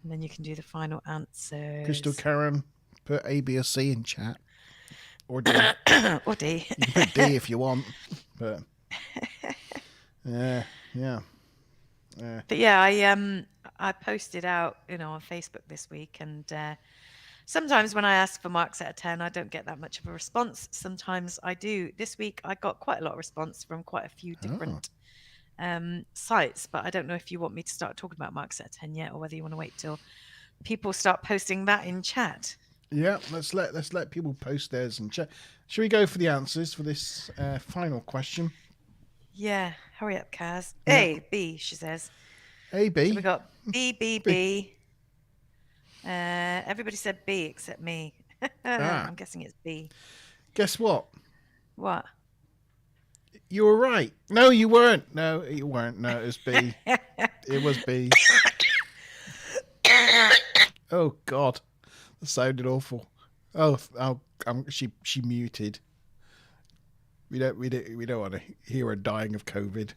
S2: And then you can do the final answers.
S1: Crystal Karen, put A, B, or C in chat. Or D.
S2: Or D.
S1: You can put D if you want. But yeah.
S2: But yeah, I posted out, on Facebook this week, and sometimes when I ask for marks out of 10, I don't get that much of a response. Sometimes I do. This week I got quite a lot of response from quite a few different sites, but I don't know if you want me to start talking about marks out of 10 yet, or whether you want to wait till people start posting that in chat.
S1: Yeah, let's let people post theirs in chat. Should we go for the answers for this final question?
S2: Yeah, hurry up, Kaz.
S1: Yeah.
S2: A, B, she says.
S1: A, B.
S2: So we got B, B, B. Everybody said B except me. I'm guessing it's B.
S1: Guess what?
S2: What?
S1: You were right. No, you weren't. No, you weren't. No, it was B. It was B. Oh God, that sounded awful. Oh, she muted. We don't want to hear her dying of COVID.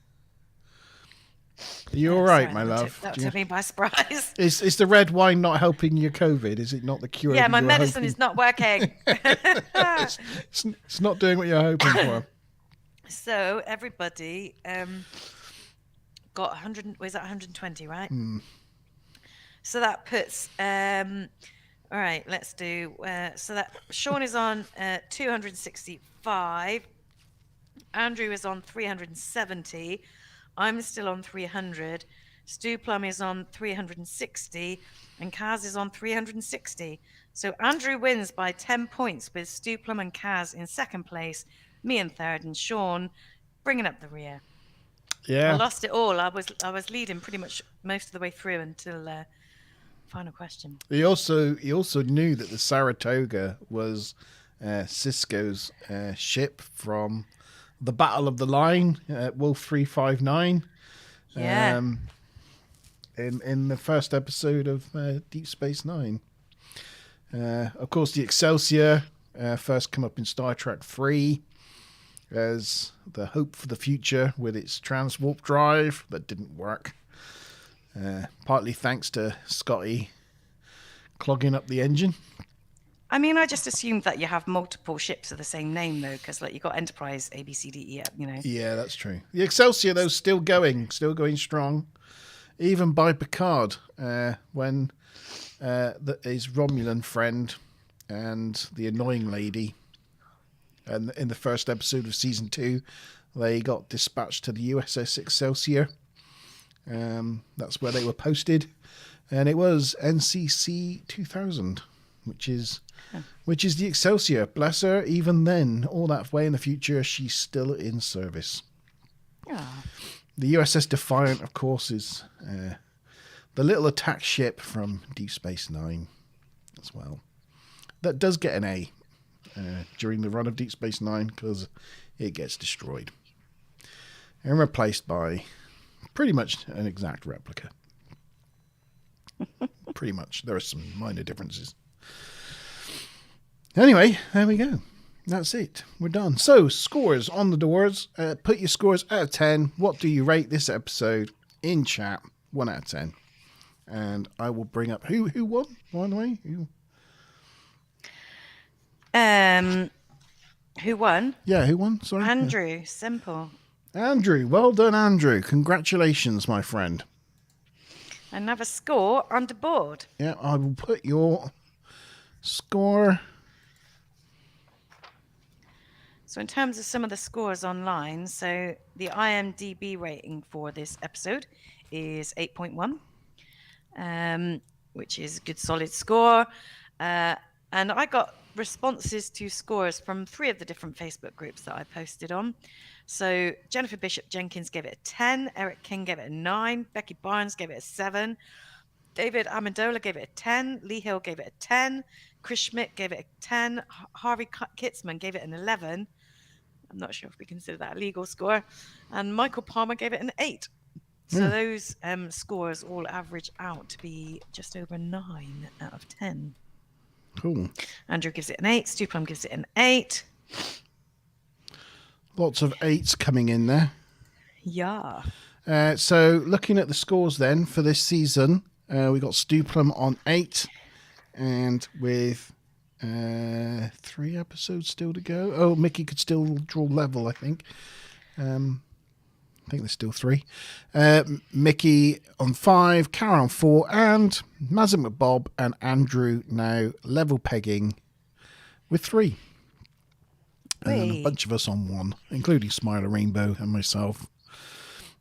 S1: Are you all right, my love?
S2: That took me by surprise.
S1: Is the red wine not helping your COVID? Is it not the cure?
S2: Yeah, my medicine is not working.
S1: It's not doing what you're hoping for.
S2: So everybody got 100. Was that 120? Right. So that puts. All right. Let's do. So that Sean is on 265. Andrew is on 370. I'm still on 300. Stu Plum is on 360, and Kaz is on 360. So Andrew wins by 10 points with Stu Plum and Kaz in second place, me in third, and Sean bringing up the rear.
S1: Yeah.
S2: I lost it all. I was leading pretty much most of the way through until final question.
S1: He also knew that the Saratoga was Cisco's ship from the Battle of the Line at Wolf 359.
S2: Yeah.
S1: In the first episode of Deep Space Nine. Of course, the Excelsior first come up in Star Trek 3 as the hope for the future with its transwarp drive that didn't work. Partly thanks to Scotty clogging up the engine.
S2: I mean, I just assumed that you have multiple ships of the same name, though, because like you got Enterprise, A, B, C, D, E, you know.
S1: Yeah, that's true. The Excelsior, though, still going strong, even by Picard when his Romulan friend and the annoying lady, and in the first episode of season 2, they got dispatched to the USS Excelsior. That's where they were posted, and it was NCC 2000, which is the Excelsior. Bless her. Even then, all that way in the future, she's still in service.
S2: Oh.
S1: The USS Defiant, of course, is the little attack ship from Deep Space Nine as well. That does get an A during the run of Deep Space Nine because it gets destroyed and replaced by pretty much an exact replica. Pretty much. There are some minor differences. Anyway, there we go. That's it. We're done. So, scores on the doors. Put your scores out of 10. What do you rate this episode in chat? 1 out of 10. And I will bring up who won, by the way?
S2: Who won?
S1: Yeah, who won? Sorry.
S2: Andrew. Simple.
S1: Andrew. Well done, Andrew. Congratulations, my friend.
S2: Another score on the board.
S1: Yeah, I will put your score.
S2: So in terms of some of the scores online, so the IMDb rating for this episode is 8.1, which is a good solid score. And I got responses to scores from 3 of the different Facebook groups that I posted on. So Jennifer Bishop Jenkins gave it a 10, Eric King gave it a 9, Becky Barnes gave it a 7, David Amendola gave it a 10, Lee Hill gave it a 10, Chris Schmidt gave it a 10, Harvey Kitzman gave it an 11. I'm not sure if we consider that a legal score. And Michael Palmer gave it an 8. So those scores all average out to be just over 9 out of 10.
S1: Cool.
S2: Andrew gives it an 8. Stu Plum gives it an 8.
S1: Lots of 8s coming in there.
S2: Yeah.
S1: So looking at the scores then for this season, we got Stu Plum on 8, and with 3 episodes still to go. Oh, Mickey could still draw level, I think. I think there's still 3. Mickey on 5, Karen on 4, and Mazin McBob and Andrew now level pegging with 3. And then a bunch of us on 1, including Smiler Rainbow and myself.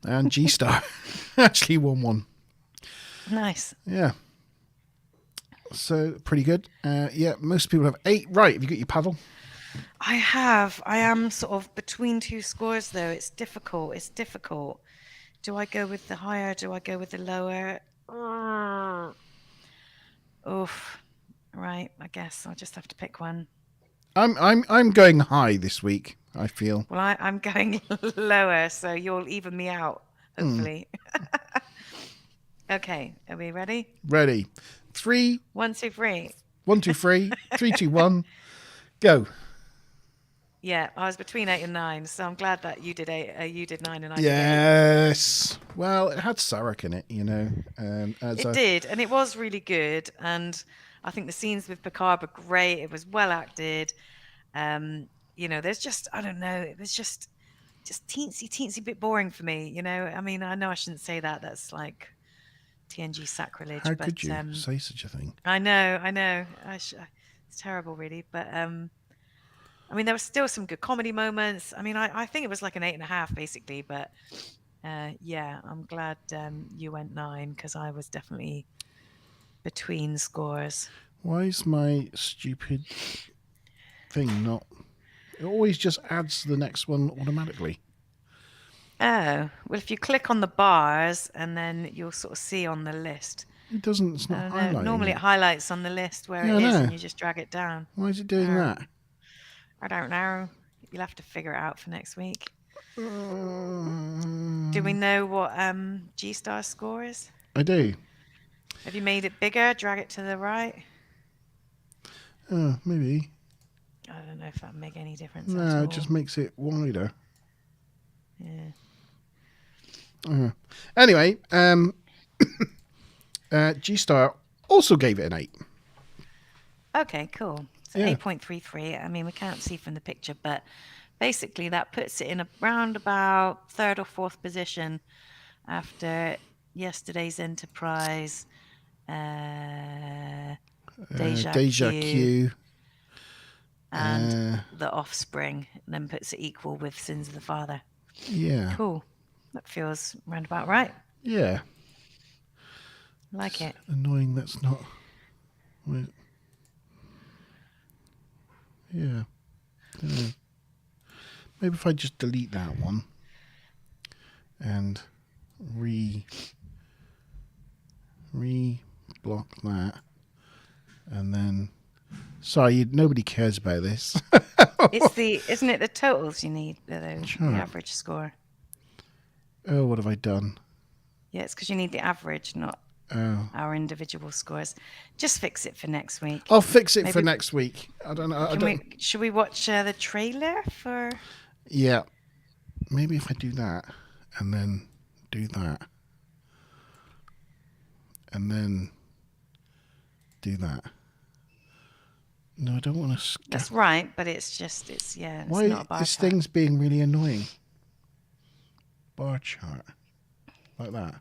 S1: And G-Star actually won 1.
S2: Nice.
S1: Yeah. So, pretty good. Yeah, most people have 8. Right, have you got your paddle?
S2: I have. I am sort of between 2 scores, though. It's difficult. Do I go with the higher? Do I go with the lower? Oof. Right, I guess I'll just have to pick one.
S1: I'm going high this week, I feel.
S2: Well, I'm going lower, so you'll even me out, hopefully. Okay, are we ready?
S1: Ready. 3.
S2: 1, 2, 3.
S1: 1, 2, 3. 3, 2, 1. Go.
S2: Yeah, I was between 8 and 9, so I'm glad that you did 8. You did 9 and I did 8.
S1: Yes. Well, it had Sarek in it, you know.
S2: It did, and it was really good. And I think the scenes with Picard were great. It was well acted. You know, there's just, I don't know, it was just teensy bit boring for me. You know, I mean, I know I shouldn't say that. That's like TNG sacrilege.
S1: How could you say such a thing?
S2: I know. It's terrible, really. But I mean, there were still some good comedy moments. I mean, I think it was like an 8.5 basically, but Yeah, I'm glad you went 9 because I was definitely between scores.
S1: Why is my stupid thing not... It always just adds the next one automatically.
S2: Oh, well, if you click on the bars and then you'll sort of see on the list.
S1: It doesn't, it's not highlighting.
S2: Normally
S1: it
S2: it highlights on the list where
S1: Yeah,
S2: it
S1: I
S2: is
S1: know.
S2: and you just drag it down.
S1: Why is it doing that?
S2: I don't know. You'll have to figure it out for next week. Do we know what G-Star score is?
S1: I do.
S2: Have you made it bigger? Drag it to the right?
S1: Maybe.
S2: I don't know if that make any difference at
S1: No,
S2: all.
S1: it just makes it wider.
S2: Yeah.
S1: Anyway, G-Star also gave it an 8.
S2: Okay, cool. So
S1: Yeah.
S2: 8.33. I mean, we can't see from the picture, but basically that puts it in around about 3rd or 4th position after yesterday's Enterprise, Deja
S1: Q.
S2: and The Offspring, and then puts it equal with Sins of the Father.
S1: Yeah.
S2: Cool. That feels roundabout right.
S1: Yeah.
S2: Like it.
S1: Annoying that's not... Wait. Yeah. Maybe if I just delete that one and re-block that, and then... Sorry, nobody cares about this.
S2: Isn't it the totals you need, the
S1: Sure.
S2: average score?
S1: Oh, what have I done?
S2: Yeah, it's because you need the average, not
S1: Oh.
S2: our individual scores. Just fix it for next week.
S1: I'll fix it for
S2: Maybe-
S1: next week. I don't know.
S2: Should we watch the trailer for?
S1: Yeah. Maybe if I do that and then do that and then do that. No, I don't want to...
S2: That's right, but it's
S1: Why
S2: not a bar
S1: this
S2: chart.
S1: thing's being really annoying? Bar chart. Like that.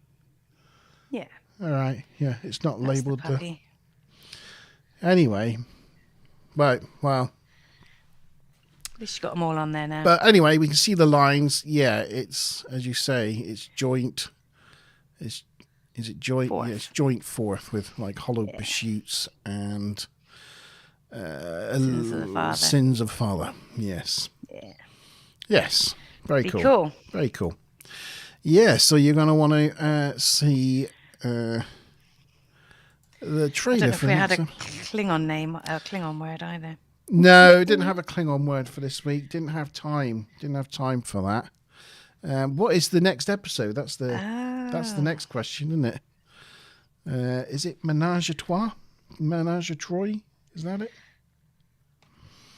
S2: Yeah.
S1: All right. Yeah, it's not
S2: That's
S1: labelled.
S2: the puppy.
S1: Anyway. Right, well.
S2: At least you got them all on there now.
S1: But anyway, we can see the lines. Yeah, it's, as you say, it's joint. Is it joint?
S2: Fourth.
S1: Yeah, it's joint 4th with like hollow pursuits and
S2: Sins of the Father.
S1: Sins of Father. Yes.
S2: Yeah.
S1: Yes. Very
S2: Be
S1: cool.
S2: cool.
S1: Very cool. Yeah, so you're going to want to see the
S2: I
S1: trailer
S2: don't know if
S1: for
S2: we
S1: the
S2: had a
S1: next-
S2: Klingon name, a Klingon word either.
S1: No, it didn't have a Klingon word for this week. Didn't have time. Didn't have time for that. What is the next episode? That's the next question, isn't it? Is it Ménage à Trois? Ménage à Troy? Is that it?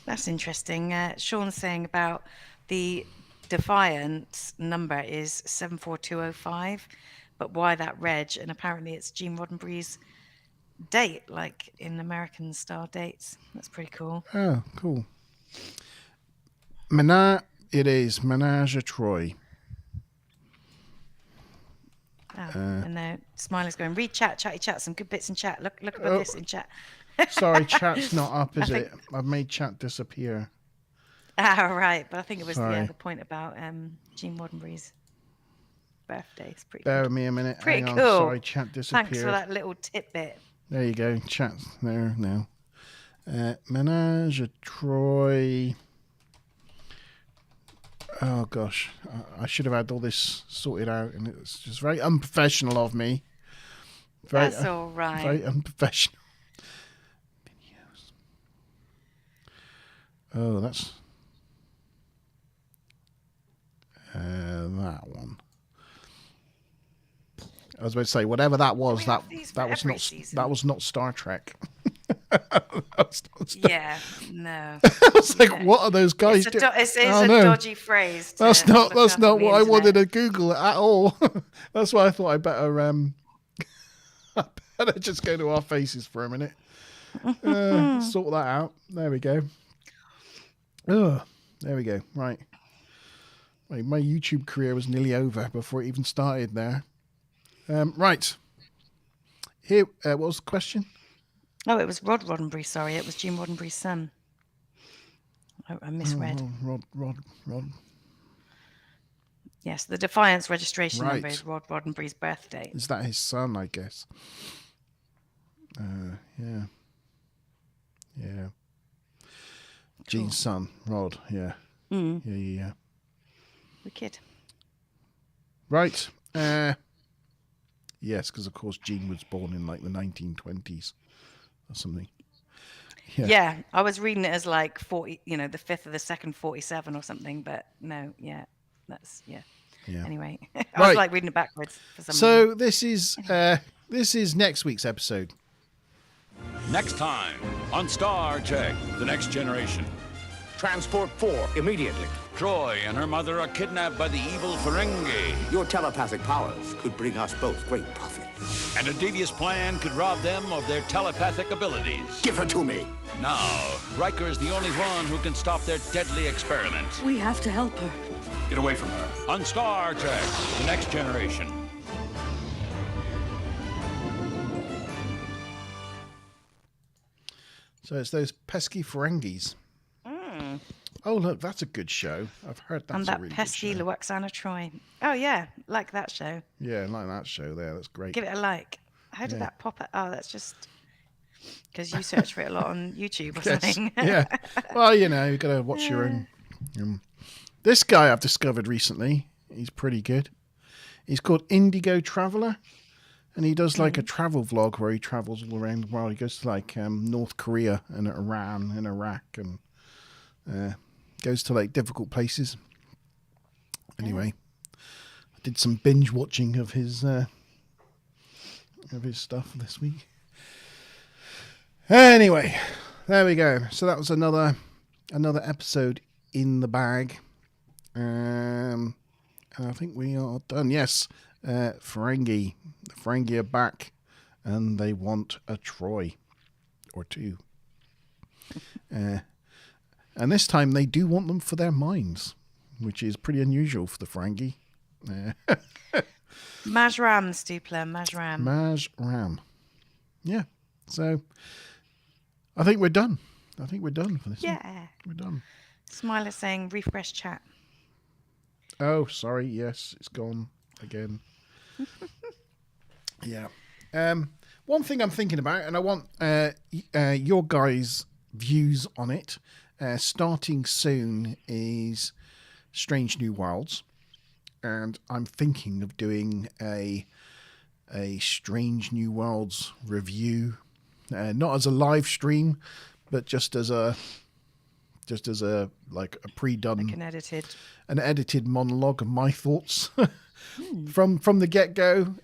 S2: That's interesting. Sean's saying about the Defiant number is 74205, but why that reg? And apparently it's Gene Roddenberry's date, like in American style dates. That's pretty cool.
S1: Oh, cool. It is Ménage à Troy.
S2: And now Smiley's going, read chat, chatty chat, some good bits in chat. Look about this in chat.
S1: Sorry, chat's not up, is it? I've made chat disappear.
S2: Right, but I think it was
S1: Sorry.
S2: the point about Gene Roddenberry's birthday. It's pretty
S1: Bear
S2: good.
S1: with me a minute.
S2: Pretty
S1: Hang on.
S2: cool.
S1: Sorry, chat disappeared.
S2: Thanks for that little tidbit.
S1: There you go. Chat's there now. Ménage à Troy. Oh, gosh. I should have had all this sorted out, and it's just very unprofessional of me.
S2: That's all right.
S1: Very unprofessional. Videos. Oh, that's... that one. I was about to say, whatever that was,
S2: we have these for
S1: that was
S2: every
S1: not
S2: season?
S1: that was not Star Trek.
S2: Yeah, no.
S1: I was like, what are those guys
S2: It's a,
S1: doing?
S2: it's
S1: Oh,
S2: a
S1: no.
S2: dodgy phrase. to
S1: That's
S2: look
S1: not
S2: up on the
S1: what I wanted
S2: internet.
S1: to Google at all. That's why I thought I better I better just go to our faces for a minute. Sort that out. There we go. Oh, there we go. Right. My YouTube career was nearly over before it even started there. Right. Here, what was the question?
S2: Oh, it was Rod Roddenberry, sorry. It was Gene Roddenberry's son. I misread.
S1: Oh, Rod.
S2: Yes, the Defiance registration
S1: Right.
S2: number is Rod Roddenberry's birthday.
S1: Is that his son, I guess? Yeah. Yeah. Gene's son, Rod. Yeah. Yeah.
S2: Wicked.
S1: Right. Yes, because of course Gene was born in like the 1920s or something.
S2: Yeah, I was reading it as like 40, the 5th of the 2nd, 47 or something, but no, that's
S1: Yeah.
S2: Anyway, I
S1: Right.
S2: was like reading it backwards for some reason.
S1: So this is next week's episode.
S3: Next time on Star Trek: The Next Generation.
S7: Transport 4, immediately.
S3: Troy and her mother are kidnapped by the evil Ferengi,
S7: Your telepathic powers could bring us both great profit.
S3: and a devious plan could rob them of their telepathic abilities.
S7: Give her to me.
S3: Now, Riker is the only one who can stop their deadly experiment.
S6: We have to help her.
S3: Get away from her. On Star Trek: The Next Generation.
S1: So it's those pesky Ferengis. Oh, look, that's a good show. I've heard that's
S2: And
S1: a
S2: that
S1: really
S2: pesky
S1: good show.
S2: Luoxana Troy. Oh, yeah, like that show.
S1: Yeah, I like that show there. That's great.
S2: Give it a like. How did that pop up? Oh, that's just because you search for it a lot on YouTube or
S1: Yes,
S2: something.
S1: yeah. Well, you've got to watch your own. This guy I've discovered recently, he's pretty good. He's called Indigo Traveler, and he does like a travel vlog where he travels all around the world. He goes to like North Korea and Iran and Iraq and goes to like difficult places. Anyway, I did some binge watching of his stuff this week. Anyway, there we go. So that was another episode in the bag. And I think we are done. Yes, Ferengi. The Ferengi are back, and they want a Troy or two. And this time they do want them for their minds, which is pretty unusual for the Ferengi.
S2: Majram, Stupler, Majram.
S1: Majram. Yeah. So I think we're done. I think we're done for this one.
S2: Yeah.
S1: We're done.
S2: Smiler saying refresh chat.
S1: Oh, sorry. Yes, it's gone again. Yeah. One thing I'm thinking about, and I want your guys' views on it. Starting soon is Strange New Worlds, and I'm thinking of doing a Strange New Worlds review, not as a live stream, but just as a like a pre-done,
S2: Like
S1: an edited monologue of my thoughts from the get-go,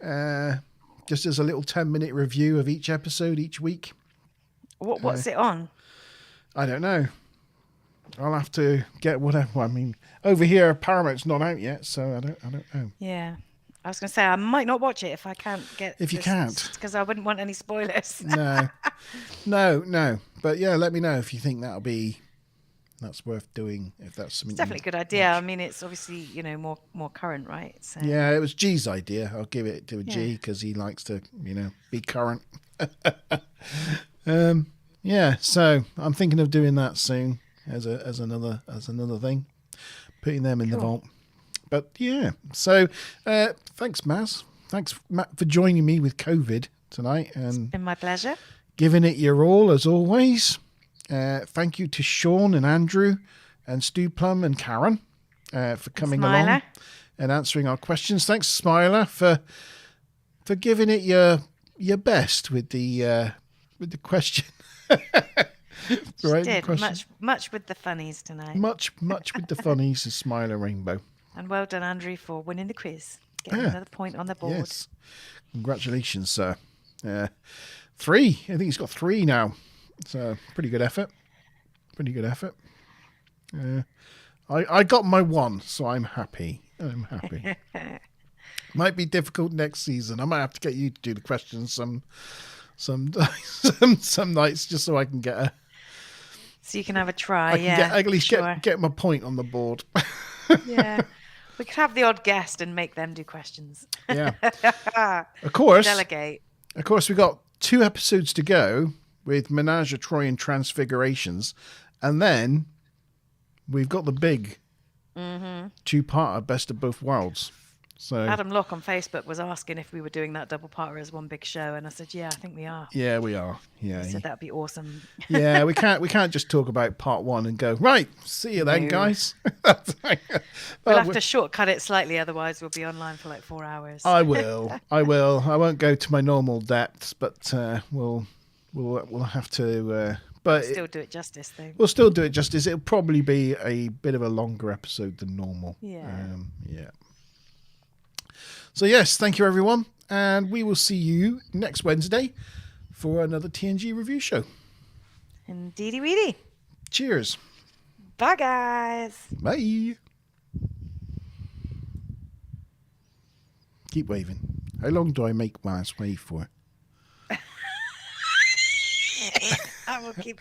S1: just as a little 10-minute review of each episode each week.
S2: What's it on?
S1: I don't know. I'll have to get whatever. I mean, over here Paramount's not out yet, so I don't know.
S2: Yeah. I was going to say I might not watch it if I can't get.
S1: If you can't,
S2: because I wouldn't want any spoilers.
S1: No. But yeah, let me know if you think that's worth doing. If that's something.
S2: It's definitely a good idea. I mean, it's obviously more current, right? So.
S1: Yeah, it was G's idea. I'll give it to G because he likes to be current. Yeah, so I'm thinking of doing that soon as another thing, putting them in the vault. But yeah, so thanks, Maz. Thanks, Matt, for joining me with COVID tonight and
S2: It's been my pleasure.
S1: giving it your all as always. Thank you to Sean and Andrew and Stu Plum and Karen for coming along and answering our questions. Thanks, Smiler, for giving it your best with the question.
S2: Right, did much with the funnies tonight.
S1: Much with the funnies of Smiler Rainbow.
S2: And well done, Andrew, for winning the quiz. Getting another point on the board.
S1: Yes. Congratulations, sir. 3. I think he's got 3 now. So pretty good effort. I got my 1, so I'm happy. Might be difficult next season. I might have to get you to do the questions some nights just so I can get a.
S2: So you can have a try.
S1: At least get my point on the board.
S2: Yeah. We could have the odd guest and make them do questions.
S1: Yeah. Of course.
S2: Delegate.
S1: Of course, we got 2 episodes to go with Menage a Troy and Transfigurations, and then we've got the big Two-parter, best of both worlds. So
S2: Adam Locke on Facebook was asking if we were doing that double-parter as one big show, and I said, yeah, I think we are.
S1: yeah, we are. Yeah,
S2: He said that'd be awesome.
S1: yeah, we can't just talk about part one and go right. See you then,
S2: No.
S1: guys.
S2: We'll have to shortcut it slightly, otherwise we'll be online for like 4 hours.
S1: I will. I won't go to my normal depths, but we'll have to. But
S2: Still do it justice, though.
S1: we'll still do it justice. It'll probably be a bit of a longer episode than normal.
S2: Yeah.
S1: Yeah. So yes, thank you everyone, and we will see you next Wednesday for another TNG review show.
S2: Indeedy weedy.
S1: Cheers.
S2: Bye, guys.
S1: Bye. Keep waving. How long do I make Mars wave for?
S2: I will keep going.